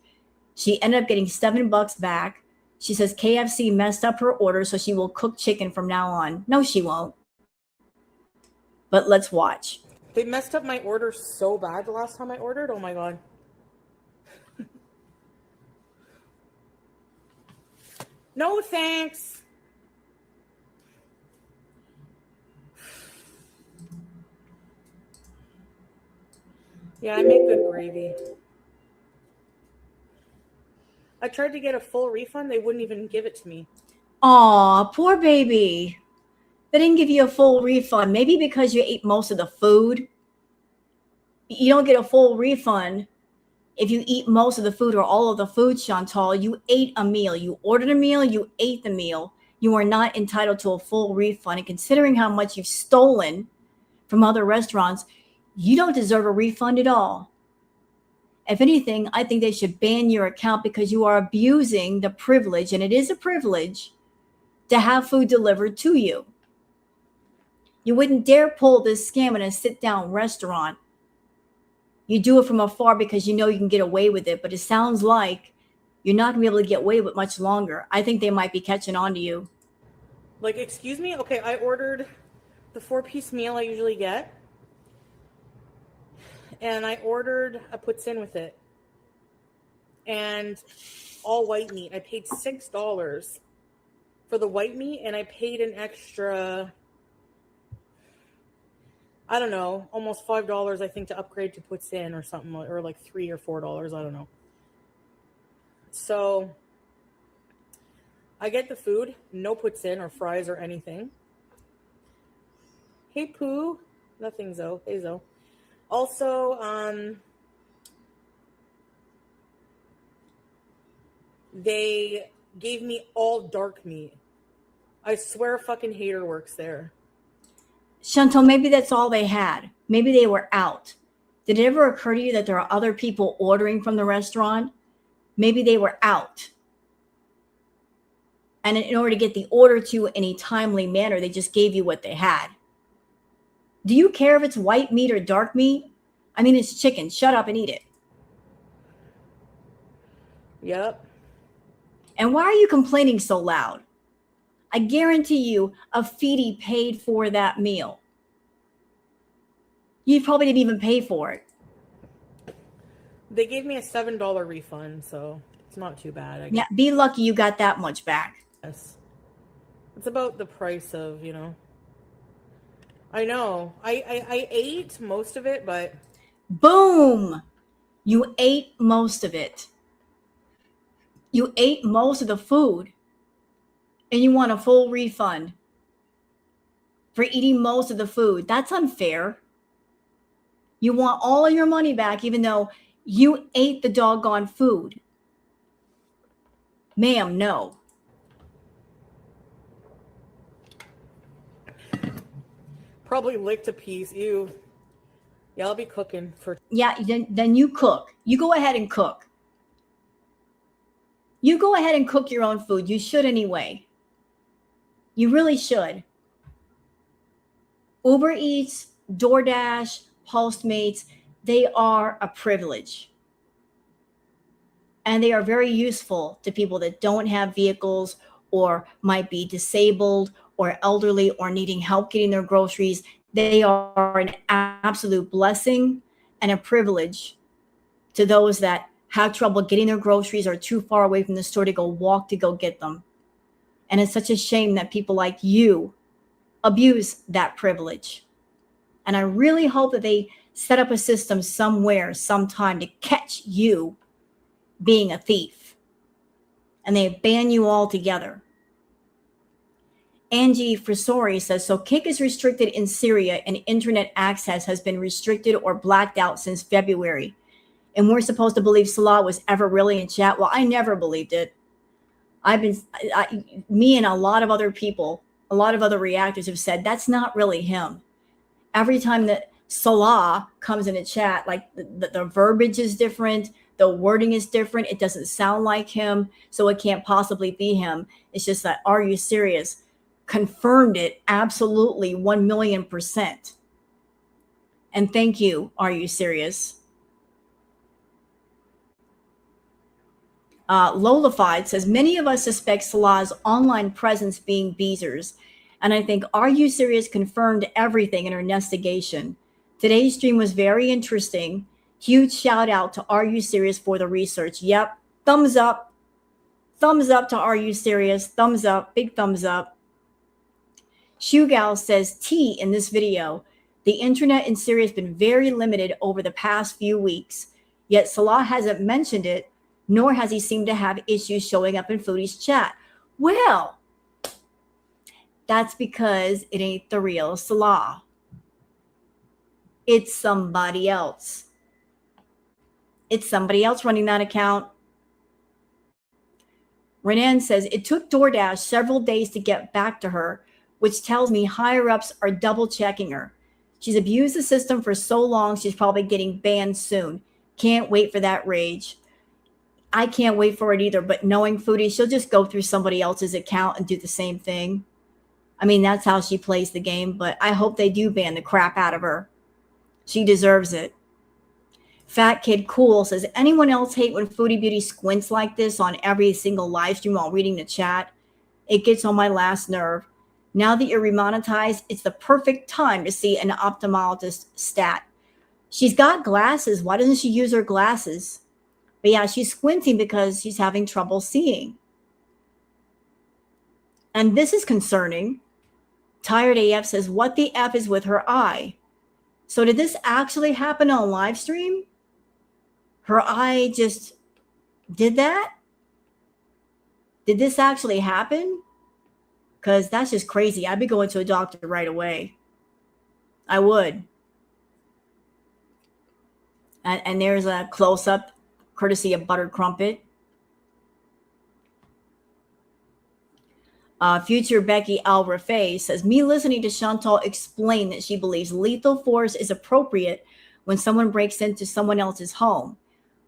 She ended up getting $7 back. She says KFC messed up her order, so she will cook chicken from now on. No, she won't. But let's watch. They messed up my order so bad the last time I ordered. Oh my God. No thanks. Yeah, I make good gravy. I tried to get a full refund. They wouldn't even give it to me. Aw, poor baby. They didn't give you a full refund. Maybe because you ate most of the food. You don't get a full refund if you eat most of the food or all of the food, Chantal. You ate a meal. You ordered a meal. You ate the meal. You are not entitled to a full refund. And considering how much you've stolen from other restaurants, you don't deserve a refund at all. If anything, I think they should ban your account because you are abusing the privilege, and it is a privilege, to have food delivered to you. You wouldn't dare pull this scam in a sit-down restaurant. You do it from afar because you know you can get away with it, but it sounds like you're not going to be able to get away with it much longer. I think they might be catching on to you. Like, excuse me? Okay, I ordered the 4-piece meal I usually get. And I ordered a poutine with it. And all white meat. I paid $6 for the white meat, and I paid an extra, I don't know, almost $5, I think, to upgrade to poutine or something, or like $3 or $4, I don't know. So I get the food, no poutine or fries or anything. Hey, Pooh. Nothing, Zoe. Hey, Zoe. Also, they gave me all dark meat. I swear a fucking hater works there. Chantal, maybe that's all they had. Maybe they were out. Did it ever occur to you that there are other people ordering from the restaurant? Maybe they were out. And in order to get the order to you in a timely manner, they just gave you what they had. Do you care if it's white meat or dark meat? I mean, it's chicken. Shut up and eat it. Yep. And why are you complaining so loud? I guarantee you a Foodie paid for that meal. You probably didn't even pay for it. They gave me a $7 refund, so it's not too bad, I guess. Yeah, be lucky you got that much back. It's about the price of, you know. I know. I ate most of it, but... Boom! You ate most of it. You ate most of the food. And you want a full refund for eating most of the food. That's unfair. You want all of your money back even though you ate the doggone food. Ma'am, no. Probably licked a piece. Ew. Yeah, I'll be cooking for... Yeah, then you cook. You go ahead and cook. You go ahead and cook your own food. You should anyway. You really should. Uber Eats, DoorDash, Postmates, they are a privilege. And they are very useful to people that don't have vehicles or might be disabled or elderly or needing help getting their groceries. They are an absolute blessing and a privilege to those that have trouble getting their groceries or too far away from the store to go walk to go get them. And it's such a shame that people like you abuse that privilege. And I really hope that they set up a system somewhere, sometime to catch you being a thief. And they ban you altogether. Angie Frisori says, so Kik is restricted in Syria and internet access has been restricted or blacked out since February. And we're supposed to believe Salah was ever really in chat. Well, I never believed it. Me and a lot of other people, a lot of other reactors have said that's not really him. Every time that Salah comes in a chat, like the verbiage is different, the wording is different. It doesn't sound like him, so it can't possibly be him. It's just that, are you serious? Confirmed it absolutely 1,000,000%. And thank you. Are you serious? Lolafied says, many of us suspect Salah's online presence being Beezer's. And I think, are you serious? Confirmed everything in her investigation. Today's stream was very interesting. Huge shout out to Are You Serious for the research. Yep. Thumbs up. Thumbs up to Are You Serious? Thumbs up. Big thumbs up. Shugal says, T in this video, the internet in Syria has been very limited over the past few weeks. Yet Salah hasn't mentioned it, nor has he seemed to have issues showing up in Foodie's chat. Well, that's because it ain't the real Salah. It's somebody else. It's somebody else running that account. Renan says, it took DoorDash several days to get back to her, which tells me higher-ups are double-checking her. She's abused the system for so long, she's probably getting banned soon. Can't wait for that rage. I can't wait for it either, but knowing Foodie, she'll just go through somebody else's account and do the same thing. I mean, that's how she plays the game, but I hope they do ban the crap out of her. She deserves it. Fat Kid Cool says, anyone else hate when Foodie Beauty squints like this on every single live stream while reading the chat? It gets on my last nerve. Now that you're remonetized, it's the perfect time to see an ophthalmologist stat. She's got glasses. Why doesn't she use her glasses? But yeah, she's squinting because she's having trouble seeing. And this is concerning. Tired AF says, what the F is with her eye? So did this actually happen on live stream? Her eye just did that? Did this actually happen? Because that's just crazy. I'd be going to a doctor right away. I would. And there's a close-up courtesy of Buttered Crumpet. Future Becky Al-Rafay says, me listening to Chantal explain that she believes lethal force is appropriate when someone breaks into someone else's home.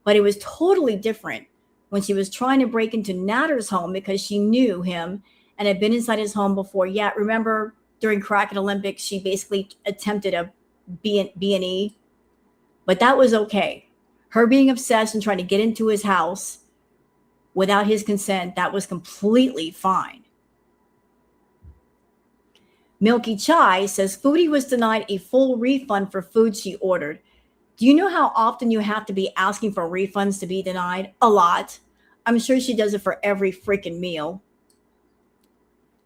But it was totally different when she was trying to break into Natter's home because she knew him and had been inside his home before. Yeah, remember during Kraken Olympics, she basically attempted a B&E, but that was okay. Her being obsessed and trying to get into his house without his consent, that was completely fine. Milky Chai says, Foodie was denied a full refund for food she ordered. Do you know how often you have to be asking for refunds to be denied? A lot. I'm sure she does it for every freaking meal.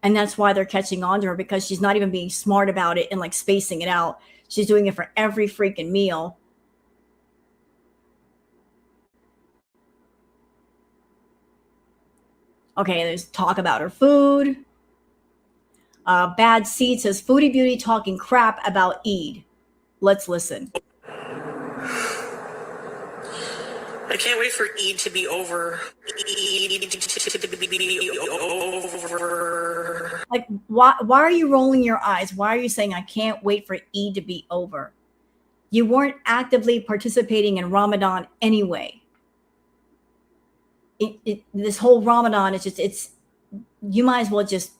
And that's why they're catching on to her, because she's not even being smart about it and like spacing it out. She's doing it for every freaking meal. Okay, there's talk about her food. Bad Seed says, Foodie Beauty talking crap about Eid. Let's listen. I can't wait for Eid to be over. Like, why are you rolling your eyes? Why are you saying, I can't wait for Eid to be over? You weren't actively participating in Ramadan anyway. This whole Ramadan is just, you might as well just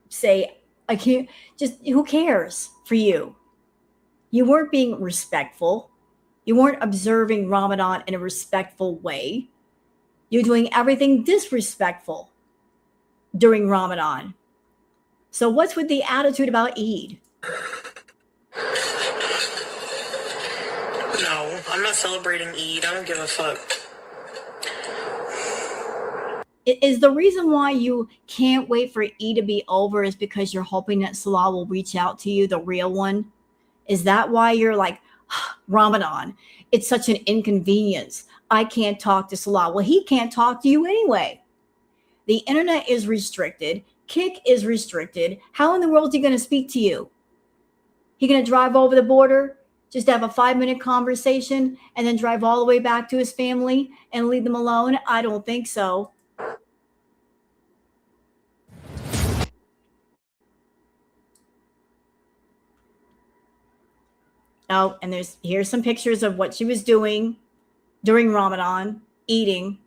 say, I can't, just, who cares for you? You weren't being respectful. You weren't observing Ramadan in a respectful way. You're doing everything disrespectful during Ramadan. So what's with the attitude about Eid? No, I'm not celebrating Eid. I don't give a fuck. Is the reason why you can't wait for Eid to be over is because you're hoping that Salah will reach out to you, the real one? Is that why you're like, Ramadan, it's such an inconvenience. I can't talk to Salah. Well, he can't talk to you anyway. The internet is restricted. Kick is restricted. How in the world is he going to speak to you? He going to drive over the border, just have a 5-minute conversation, and then drive all the way back to his family and leave them alone? I don't think so. Oh, and here's some pictures of what she was doing during Ramadan, eating.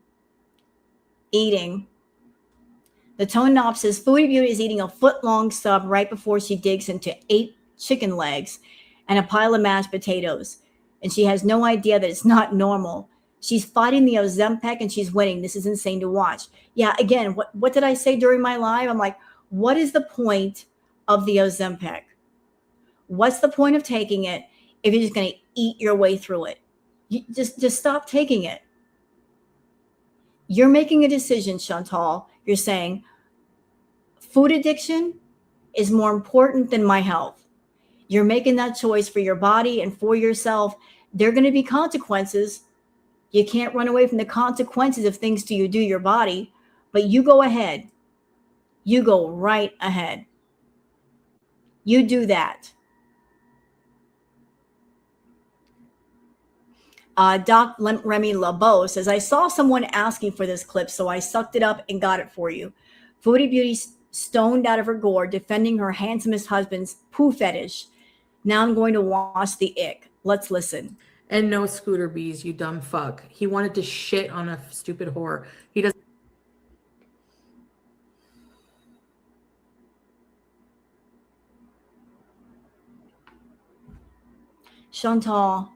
The tone knob says Foodie Beauty is eating a foot-long sub right before she digs into 8 chicken legs and a pile of mashed potatoes. And she has no idea that it's not normal. She's fighting the Ozempic and she's winning. This is insane to watch. Yeah, again, what did I say during my live? I'm like, what is the point of the Ozempic? What's the point of taking it if you're just going to eat your way through it? You just stop taking it. You're making a decision, Chantal. You're saying food addiction is more important than my health. You're making that choice for your body and for yourself. There are going to be consequences. You can't run away from the consequences of things to you do your body, but you go ahead. You go right ahead. You do that. Doc Remy LeBeau says, I saw someone asking for this clip, so I sucked it up and got it for you. Foodie Beauty stoned out of her gore, defending her handsomest husband's poo fetish. Now I'm going to watch the ick. Let's listen. And no scooter bees, you dumb fuck. He wanted to shit on a stupid whore. He doesn't. Chantal,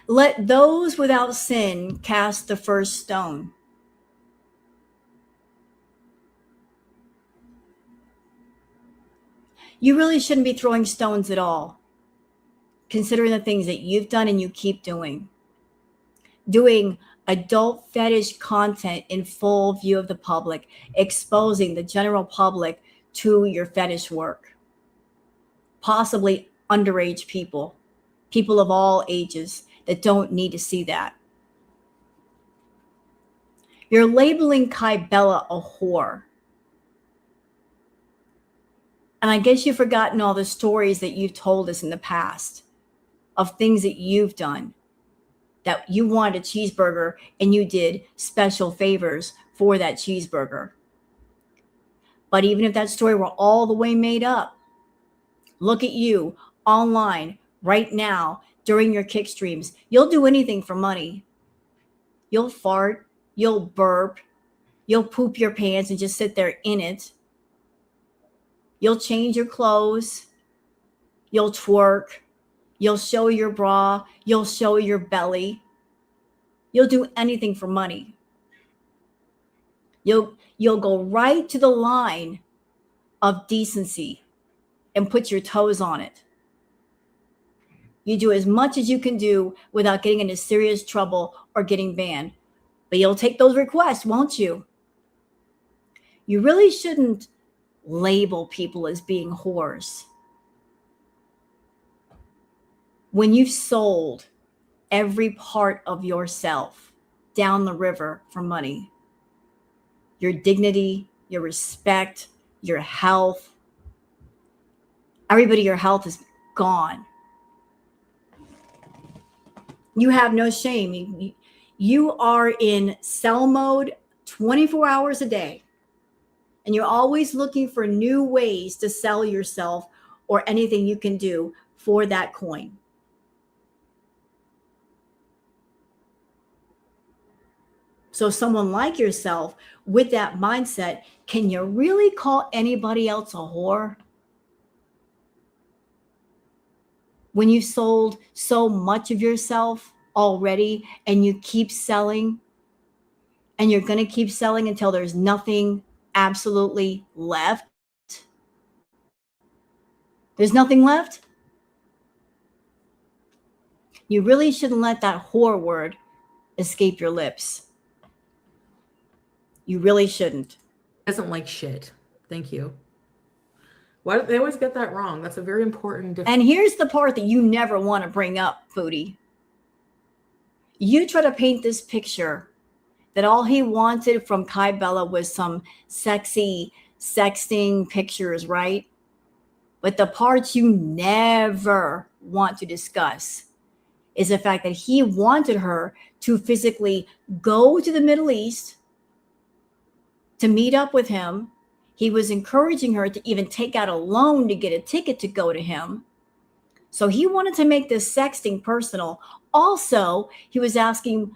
let those without sin cast the first stone. You really shouldn't be throwing stones at all, considering the things that you've done and you keep doing. Doing adult fetish content in full view of the public, exposing the general public to your fetish work. Possibly underage people of all ages that don't need to see that. You're labeling Kai Bella a whore. And I guess you've forgotten all the stories that you've told us in the past of things that you've done, that you wanted a cheeseburger and you did special favors for that cheeseburger. But even if that story were all the way made up, look at you online right now during your kick streams. You'll do anything for money. You'll fart, you'll burp, you'll poop your pants and just sit there in it. You'll change your clothes. You'll twerk. You'll show your bra. You'll show your belly. You'll do anything for money. You'll go right to the line of decency and put your toes on it. You do as much as you can do without getting into serious trouble or getting banned. But you'll take those requests, won't you? You really shouldn't label people as being whores. When you've sold every part of yourself down the river for money, your dignity, your respect, your health, everybody, your health is gone. You have no shame. You are in sell mode 24 hours a day. And you're always looking for new ways to sell yourself or anything you can do for that coin. So someone like yourself with that mindset, can you really call anybody else a whore? When you sold so much of yourself already and you keep selling and you're going to keep selling until there's nothing absolutely left. There's nothing left. You really shouldn't let that whore word escape your lips. You really shouldn't. Doesn't like shit. Thank you. Why do they always get that wrong? That's a very important And here's the part that you never want to bring up, Foodie. You try to paint this picture that all he wanted from Kai Bella was some sexy sexting pictures, right? But the parts you never want to discuss is the fact that he wanted her to physically go to the Middle East to meet up with him. He was encouraging her to even take out a loan to get a ticket to go to him. So he wanted to make this sexting personal. Also, he was asking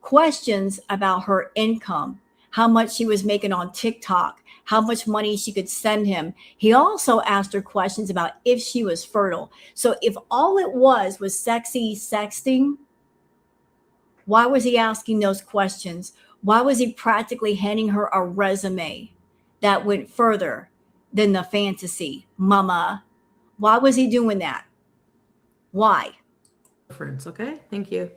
questions about her income, how much she was making on TikTok, how much money she could send him. He also asked her questions about if she was fertile. So if all it was sexy sexting, why was he asking those questions? Why was he practically handing her a resume that went further than the fantasy? Mama, why was he doing that? Why? Difference, okay? Thank you.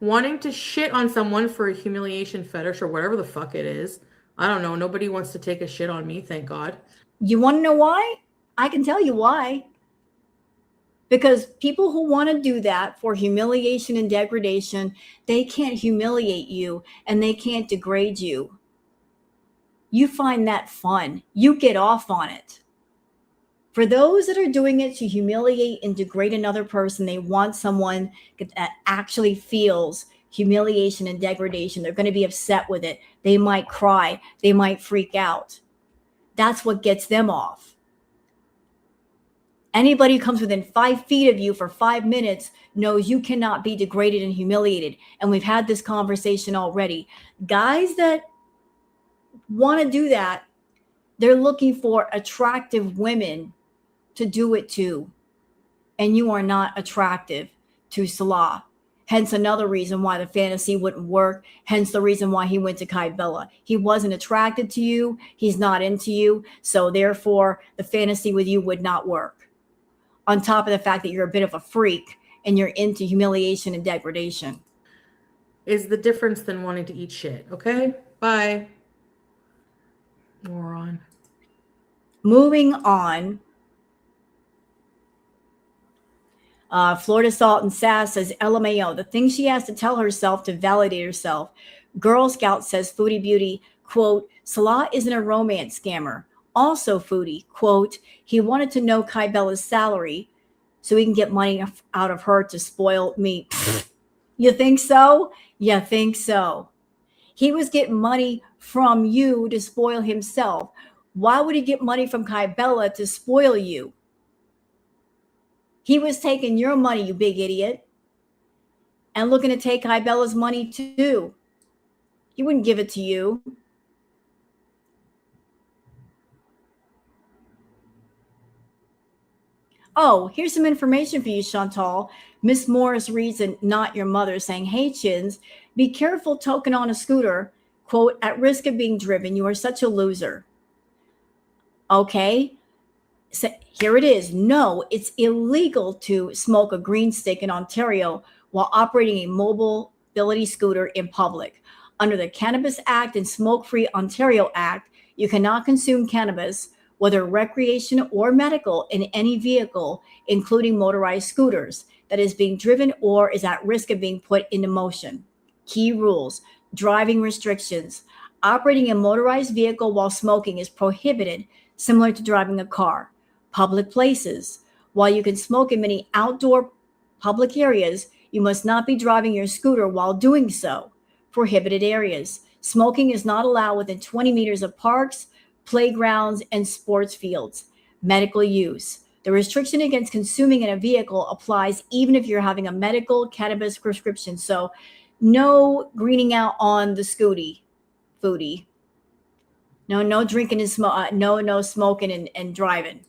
Wanting to shit on someone for a humiliation fetish or whatever the fuck it is. I don't know. Nobody wants to take a shit on me, thank God. You want to know why? I can tell you why. Because people who want to do that for humiliation and degradation, they can't humiliate you and they can't degrade you. You find that fun. You get off on it. For those that are doing it to humiliate and degrade another person, they want someone that actually feels humiliation and degradation. They're going to be upset with it. They might cry. They might freak out. That's what gets them off. Anybody who comes within 5 feet of you for 5 minutes knows you cannot be degraded and humiliated. And we've had this conversation already. Guys that want to do that, they're looking for attractive women to do it to. And you are not attractive to Salah. Hence another reason why the fantasy wouldn't work. Hence the reason why he went to Kai Bella. He wasn't attracted to you. He's not into you. So therefore, the fantasy with you would not work. On top of the fact that you're a bit of a freak and you're into humiliation and degradation. Is the difference than wanting to eat shit, okay? Bye. Moron. Moving on. Florida Salt and Sass says, LMAO, the thing she has to tell herself to validate herself. Girl Scout says, Foodie Beauty, quote, Salah isn't a romance scammer. Also, Foodie, quote, he wanted to know Kai Bella's salary so he can get money out of her to spoil me. You think so? You think so? He was getting money from you to spoil himself. Why would he get money from Kai Bella to spoil you? He was taking your money, you big idiot, and looking to take Kai Bella's money too. He wouldn't give it to you. Oh, here's some information for you, Chantal. Miss Morris reads in Not Your Mother saying, hey, Chins, be careful token on a scooter. Quote, at risk of being driven. You are such a loser. Okay. So here it is. No, it's illegal to smoke a green stick in Ontario while operating a mobility scooter in public. Under the Cannabis Act and Smoke-Free Ontario Act, you cannot consume cannabis, whether recreation or medical, in any vehicle, including motorized scooters, that is being driven or is at risk of being put into motion. Key rules: driving restrictions. Operating a motorized vehicle while smoking is prohibited, similar to driving a car. Public places. While you can smoke in many outdoor public areas, you must not be driving your scooter while doing so. Prohibited areas. Smoking is not allowed within 20 meters of parks, playgrounds, and sports fields. Medical use. The restriction against consuming in a vehicle applies even if you're having a medical cannabis prescription. So no greening out on the scooty, Foodie. No drinking and no smoking and driving.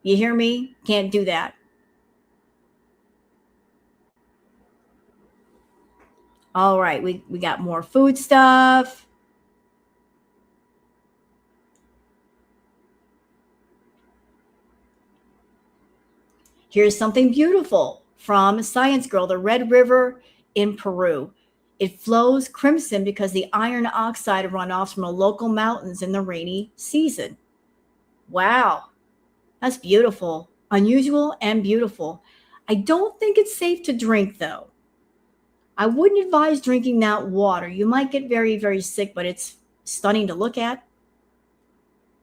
You hear me? Can't do that. All right, we got more food stuff. Here's something beautiful from Science Girl, the Red River in Peru. It flows crimson because the iron oxide runoffs from the local mountains in the rainy season. Wow, that's beautiful, unusual and beautiful. I don't think it's safe to drink, though. I wouldn't advise drinking that water. You might get very, very sick, but it's stunning to look at.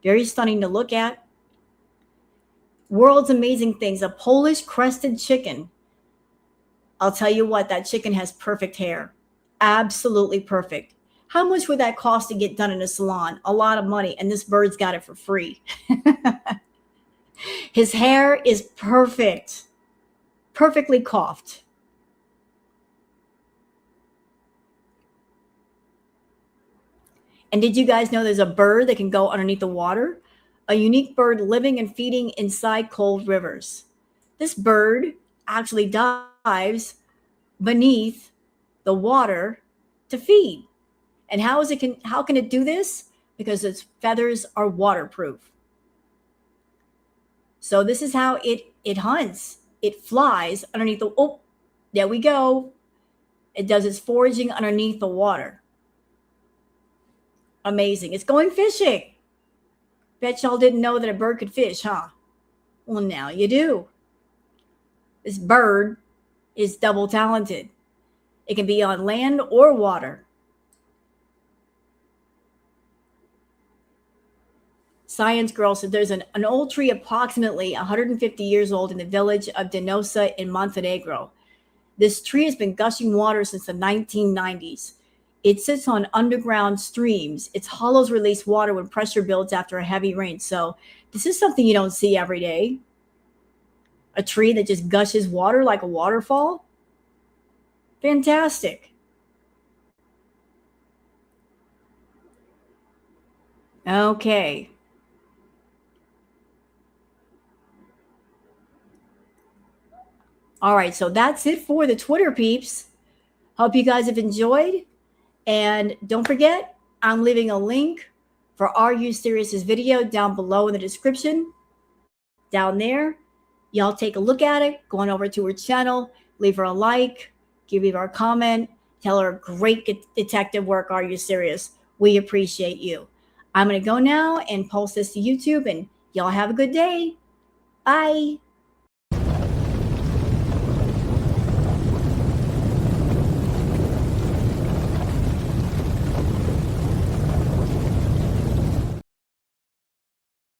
Very stunning to look at. World's amazing things. A Polish crested chicken. I'll tell you what, that chicken has perfect hair. Absolutely perfect. How much would that cost to get done in a salon? A lot of money, and this bird's got it for free. His hair is perfect. Perfectly coiffed. And did you guys know there's a bird that can go underneath the water? A unique bird living and feeding inside cold rivers. This bird actually dives beneath the water to feed. And how can it do this? Because its feathers are waterproof. So this is how it hunts. It flies underneath the, oh, there we go. It does its foraging underneath the water. Amazing. It's going fishing. Bet y'all didn't know that a bird could fish, huh? Well, now you do. This bird is double talented. It can be on land or water. Science Girl said there's an old tree approximately 150 years old in the village of Denosa in Montenegro. This tree has been gushing water since the 1990s. It sits on underground streams. Its hollows release water when pressure builds after a heavy rain. So this is something you don't see every day. A tree that just gushes water like a waterfall. Fantastic. Okay. All right, so that's it for the Twitter peeps. Hope you guys have enjoyed. And don't forget, I'm leaving a link for Are You Serious?'s video down below in the description. Down there, y'all take a look at it. Go on over to her channel, leave her a like, give her a comment, tell her great detective work. Are you serious? We appreciate you. I'm going to go now and post this to YouTube, and y'all have a good day. Bye.